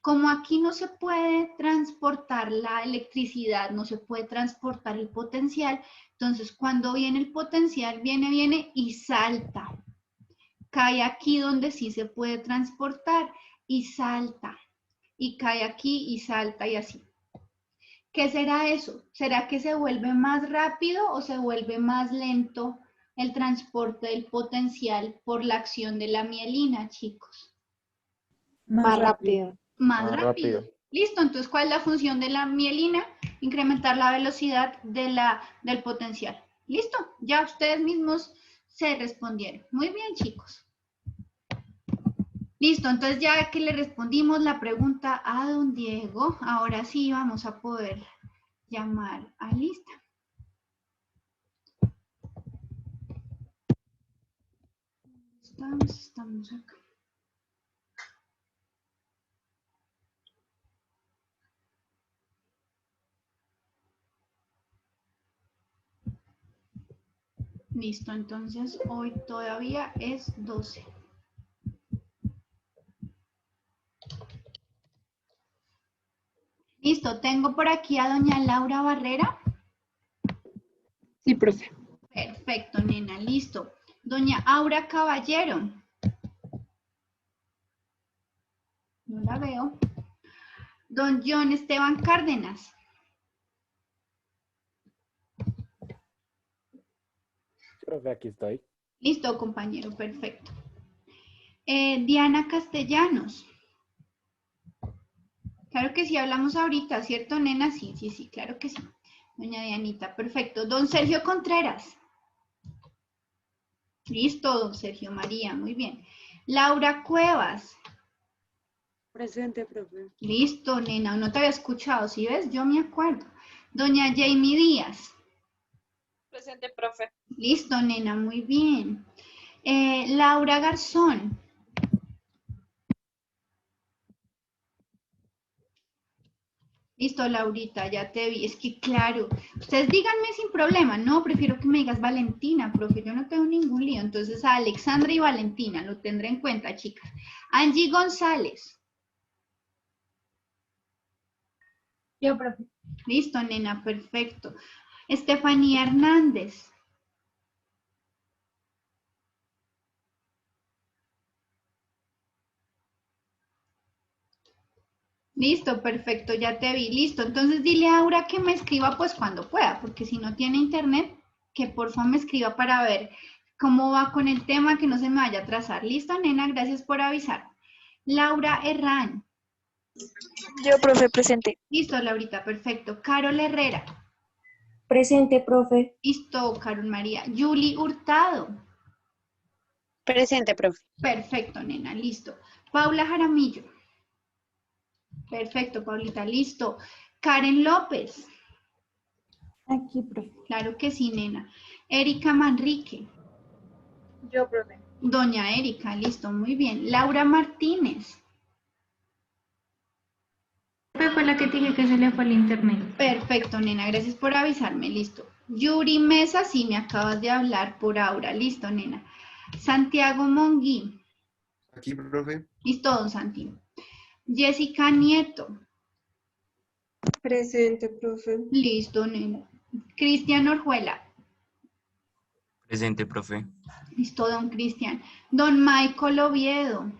S1: como aquí no se puede transportar la electricidad, no se puede transportar el potencial, entonces cuando viene el potencial, viene y salta. Cae aquí donde sí se puede transportar y salta. Y cae aquí y salta y así. ¿Qué será eso? ¿Será que se vuelve más rápido o se vuelve más lento el transporte del potencial por la acción de la mielina, chicos?
S6: Más rápido.
S1: Más rápido. Listo, entonces, ¿cuál es la función de la mielina? Incrementar la velocidad del potencial. Listo, ya ustedes mismos se respondieron. Muy bien, chicos. Listo, entonces ya que le respondimos la pregunta a don Diego, ahora sí vamos a poder llamar a lista. Estamos acá. Listo, entonces hoy todavía es 12. Listo, tengo por aquí a doña Laura Barrera.
S8: Sí, profe.
S1: Perfecto, nena, listo. Doña Aura Caballero. No la veo. Don John Esteban Cárdenas.
S9: Profe, aquí estoy.
S1: Listo, compañero, perfecto. Diana Castellanos. Claro que sí, hablamos ahorita, ¿cierto, nena? Sí, sí, sí, claro que sí. Doña Dianita, perfecto. Don Sergio Contreras. Listo, don Sergio María, muy bien. Laura Cuevas.
S8: Presente, profe.
S1: Listo, nena, no te había escuchado, ¿sí ves? Yo me acuerdo. Doña Jamie Díaz.
S8: Presente, profe.
S1: Listo, nena, muy bien. Laura Garzón. Listo, Laurita, ya te vi. Es que, claro, ustedes díganme sin problema. No, prefiero que me digas Valentina, profe. Yo no tengo ningún lío. Entonces, a Alexandra y Valentina, lo tendré en cuenta, chicas. Angie González.
S3: Yo, profe.
S1: Listo, nena, perfecto. Estefanía Hernández. Listo, perfecto, ya te vi. Listo, entonces dile a Aura que me escriba pues cuando pueda, porque si no tiene internet, que por favor me escriba para ver cómo va con el tema, que no se me vaya a atrasar. Listo, nena, gracias por avisar. Laura Herrán.
S10: Yo, profe, presente.
S1: Listo, Laurita, perfecto. Carol Herrera.
S10: Presente, profe.
S1: Listo, Carol María. Julie Hurtado.
S2: Presente, profe.
S1: Perfecto, nena, listo. Paula Jaramillo. Perfecto, Paulita, listo. Karen López.
S6: Aquí, profe.
S1: Claro que sí, nena. Erika Manrique.
S3: Yo, profe.
S1: Doña Erika, listo, muy bien. Laura Martínez.
S11: Fue la que te dije que se le fue el internet.
S1: Perfecto, nena, gracias por avisarme, listo. Yuri Mesa, sí, me acabas de hablar por Aura, listo, nena. Santiago Monguí.
S7: Aquí, profe.
S1: Listo, don Santi. Jessica Nieto.
S2: Presente, profe.
S1: Listo, nena. Cristian Orjuela.
S12: Presente, profe.
S1: Listo, don Cristian. Don Michael Oviedo.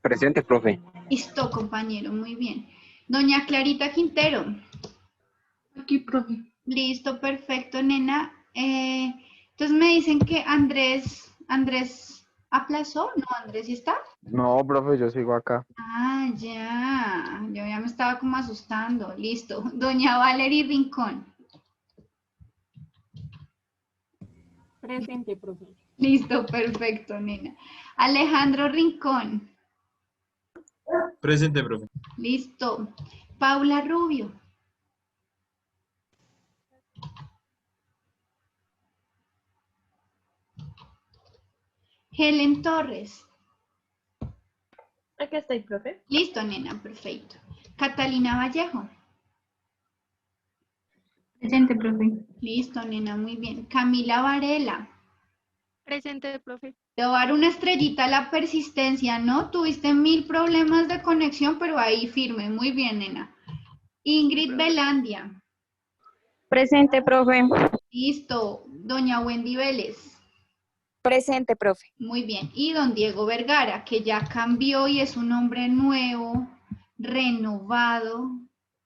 S4: Presente, profe.
S1: Listo, compañero, muy bien. Doña Clarita Quintero.
S3: Aquí, profe.
S1: Listo, perfecto, nena. Entonces me dicen que Andrés aplazó, ¿no? Andrés, ¿sí está?
S5: No, profe, yo sigo acá.
S1: Ah, ya. Yo ya me estaba como asustando. Listo. Doña Valerie Rincón.
S8: Presente, profe.
S1: Listo, perfecto, nena. Alejandro Rincón.
S12: Presente, profe.
S1: Listo. Paula Rubio. Helen Torres.
S8: Aquí estoy, profe.
S1: Listo, nena, perfecto. Catalina Vallejo.
S11: Presente, profe.
S1: Listo, nena, muy bien. Camila Varela.
S10: Presente, profe.
S1: Te voy a dar una estrellita a la persistencia, ¿no? Tuviste 1000 problemas de conexión, pero ahí firme. Muy bien, nena. Ingrid Belandia.
S10: Presente, profe.
S1: Listo. Doña Wendy Vélez.
S10: Presente, profe.
S1: Muy bien. Y don Diego Vergara, que ya cambió y es un hombre nuevo, renovado.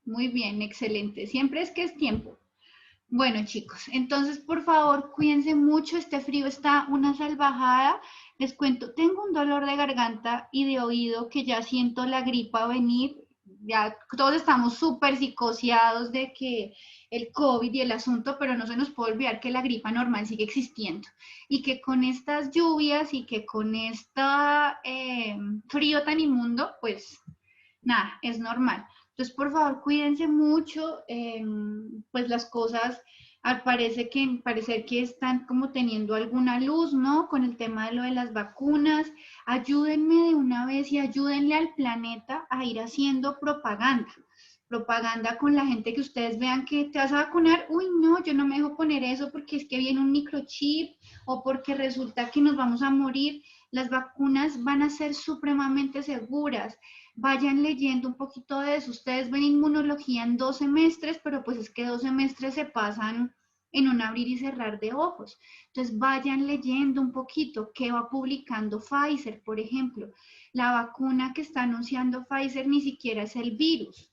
S1: Muy bien, excelente. Siempre es que es tiempo. Bueno, chicos, entonces por favor cuídense mucho, este frío está una salvajada. Les cuento, tengo un dolor de garganta y de oído que ya siento la gripa venir. Ya todos estamos súper psicoseados de que el COVID y el asunto, pero no se nos puede olvidar que la gripa normal sigue existiendo y que con estas lluvias y que con este frío tan inmundo, pues nada, es normal. Entonces, por favor, cuídense mucho, pues las cosas al parecer que están como teniendo alguna luz, ¿no? Con el tema de lo de las vacunas. Ayúdenme de una vez y ayúdenle al planeta a ir haciendo propaganda con la gente que ustedes vean que te vas a vacunar, uy, no, yo no me dejo poner eso porque es que viene un microchip o porque resulta que nos vamos a morir. Las vacunas van a ser supremamente seguras. Vayan leyendo un poquito de eso. Ustedes ven inmunología en 2 semestres, pero pues es que 2 semestres se pasan en un abrir y cerrar de ojos. Entonces vayan leyendo un poquito qué va publicando Pfizer, por ejemplo. La vacuna que está anunciando Pfizer ni siquiera es el virus.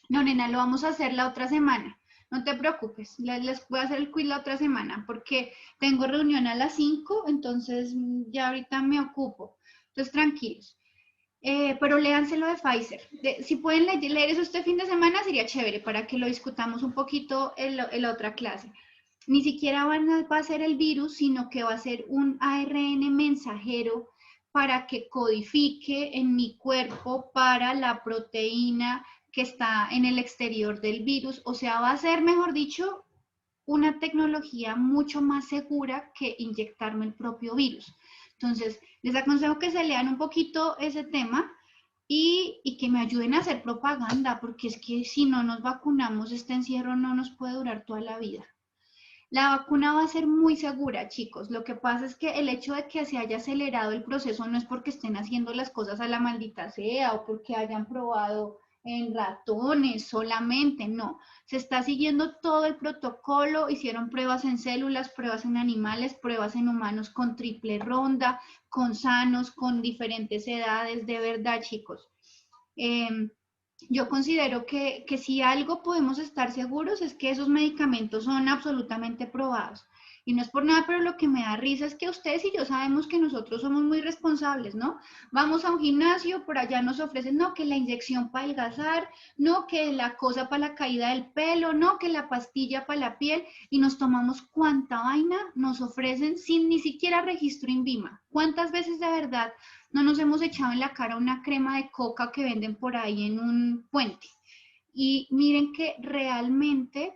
S1: No, nena, lo vamos a hacer la otra semana. No te preocupes, les voy a hacer el quiz la otra semana porque tengo reunión a las 5, entonces ya ahorita me ocupo. Entonces, tranquilos. Pero léanselo de Pfizer. Si pueden leer eso este fin de semana, sería chévere para que lo discutamos un poquito en la otra clase. Ni siquiera va a ser el virus, sino que va a ser un ARN mensajero para que codifique en mi cuerpo para la proteína que está en el exterior del virus. O sea, va a ser, mejor dicho, una tecnología mucho más segura que inyectarme el propio virus. Entonces, les aconsejo que se lean un poquito ese tema y que me ayuden a hacer propaganda, porque es que si no nos vacunamos, este encierro no nos puede durar toda la vida. La vacuna va a ser muy segura, chicos. Lo que pasa es que el hecho de que se haya acelerado el proceso no es porque estén haciendo las cosas a la maldita sea o porque hayan probado en ratones solamente, no. Se está siguiendo todo el protocolo, hicieron pruebas en células, pruebas en animales, pruebas en humanos con triple ronda, con sanos, con diferentes edades, de verdad, chicos. Yo considero que si algo podemos estar seguros es que esos medicamentos son absolutamente probados. Y no es por nada, pero lo que me da risa es que ustedes y yo sabemos que nosotros somos muy responsables, ¿no? Vamos a un gimnasio, por allá nos ofrecen, no, que la inyección para adelgazar, no, que la cosa para la caída del pelo, no, que la pastilla para la piel, y nos tomamos cuánta vaina nos ofrecen sin ni siquiera registro INVIMA. ¿Cuántas veces de verdad no nos hemos echado en la cara una crema de coca que venden por ahí en un puente? Y miren que realmente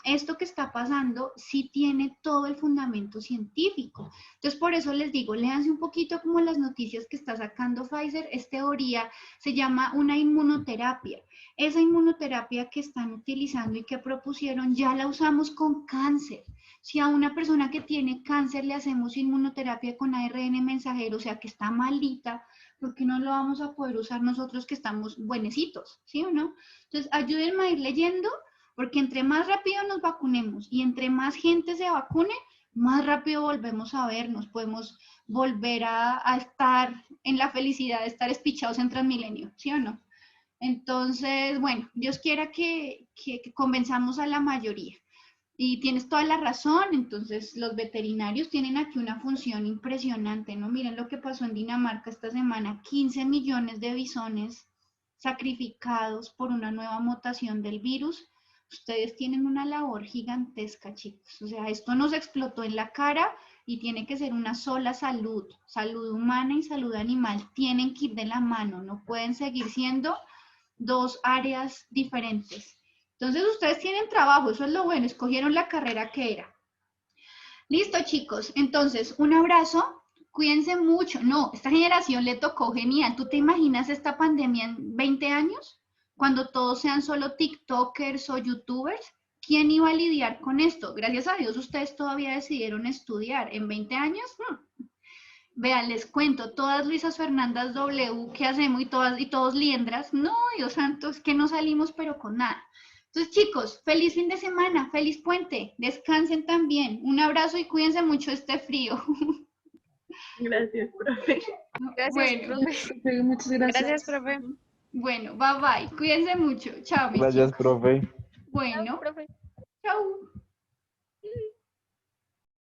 S1: esto que está pasando sí tiene todo el fundamento científico. Entonces, por eso les digo, léanse un poquito como las noticias que está sacando Pfizer. Es teoría, se llama una inmunoterapia. Esa inmunoterapia que están utilizando y que propusieron ya la usamos con cáncer. Si a una persona que tiene cáncer le hacemos inmunoterapia con ARN mensajero, o sea que está malita, ¿por qué no lo vamos a poder usar nosotros que estamos buenecitos? ¿Sí o no? Entonces, ayúdenme a ir leyendo, porque entre más rápido nos vacunemos y entre más gente se vacune, más rápido volvemos a vernos, podemos volver a estar en la felicidad de estar espichados en Transmilenio, ¿sí o no? Entonces, bueno, Dios quiera que convenzamos a la mayoría. Y tienes toda la razón, entonces los veterinarios tienen aquí una función impresionante, ¿no? Miren lo que pasó en Dinamarca esta semana, 15 millones de bisones sacrificados por una nueva mutación del virus. Ustedes tienen una labor gigantesca, chicos. O sea, esto nos explotó en la cara y tiene que ser una sola salud. Salud humana y salud animal tienen que ir de la mano, no pueden seguir siendo dos áreas diferentes. Entonces ustedes tienen trabajo, eso es lo bueno, escogieron la carrera que era. Listo, chicos, entonces un abrazo, cuídense mucho. No, esta generación le tocó genial. ¿Tú te imaginas esta pandemia en 20 años? Cuando todos sean solo TikTokers o YouTubers, ¿quién iba a lidiar con esto? Gracias a Dios ustedes todavía decidieron estudiar. En 20 años, vean, les cuento, todas Luisas Fernandas W, ¿qué hacemos? Y todos liendras. No, Dios santo, es que no salimos pero con nada. Entonces, chicos, feliz fin de semana, feliz puente, descansen también. Un abrazo y cuídense mucho de este frío.
S3: Gracias, profe.
S10: Gracias,
S1: Bueno,
S10: profe.
S3: Muchas gracias.
S10: Gracias, profe.
S1: bueno, bye bye, cuídense mucho. Chao, mis
S5: Gracias,
S1: chicos.
S5: profe.
S1: Bueno,
S10: Chao, profe.
S1: chao.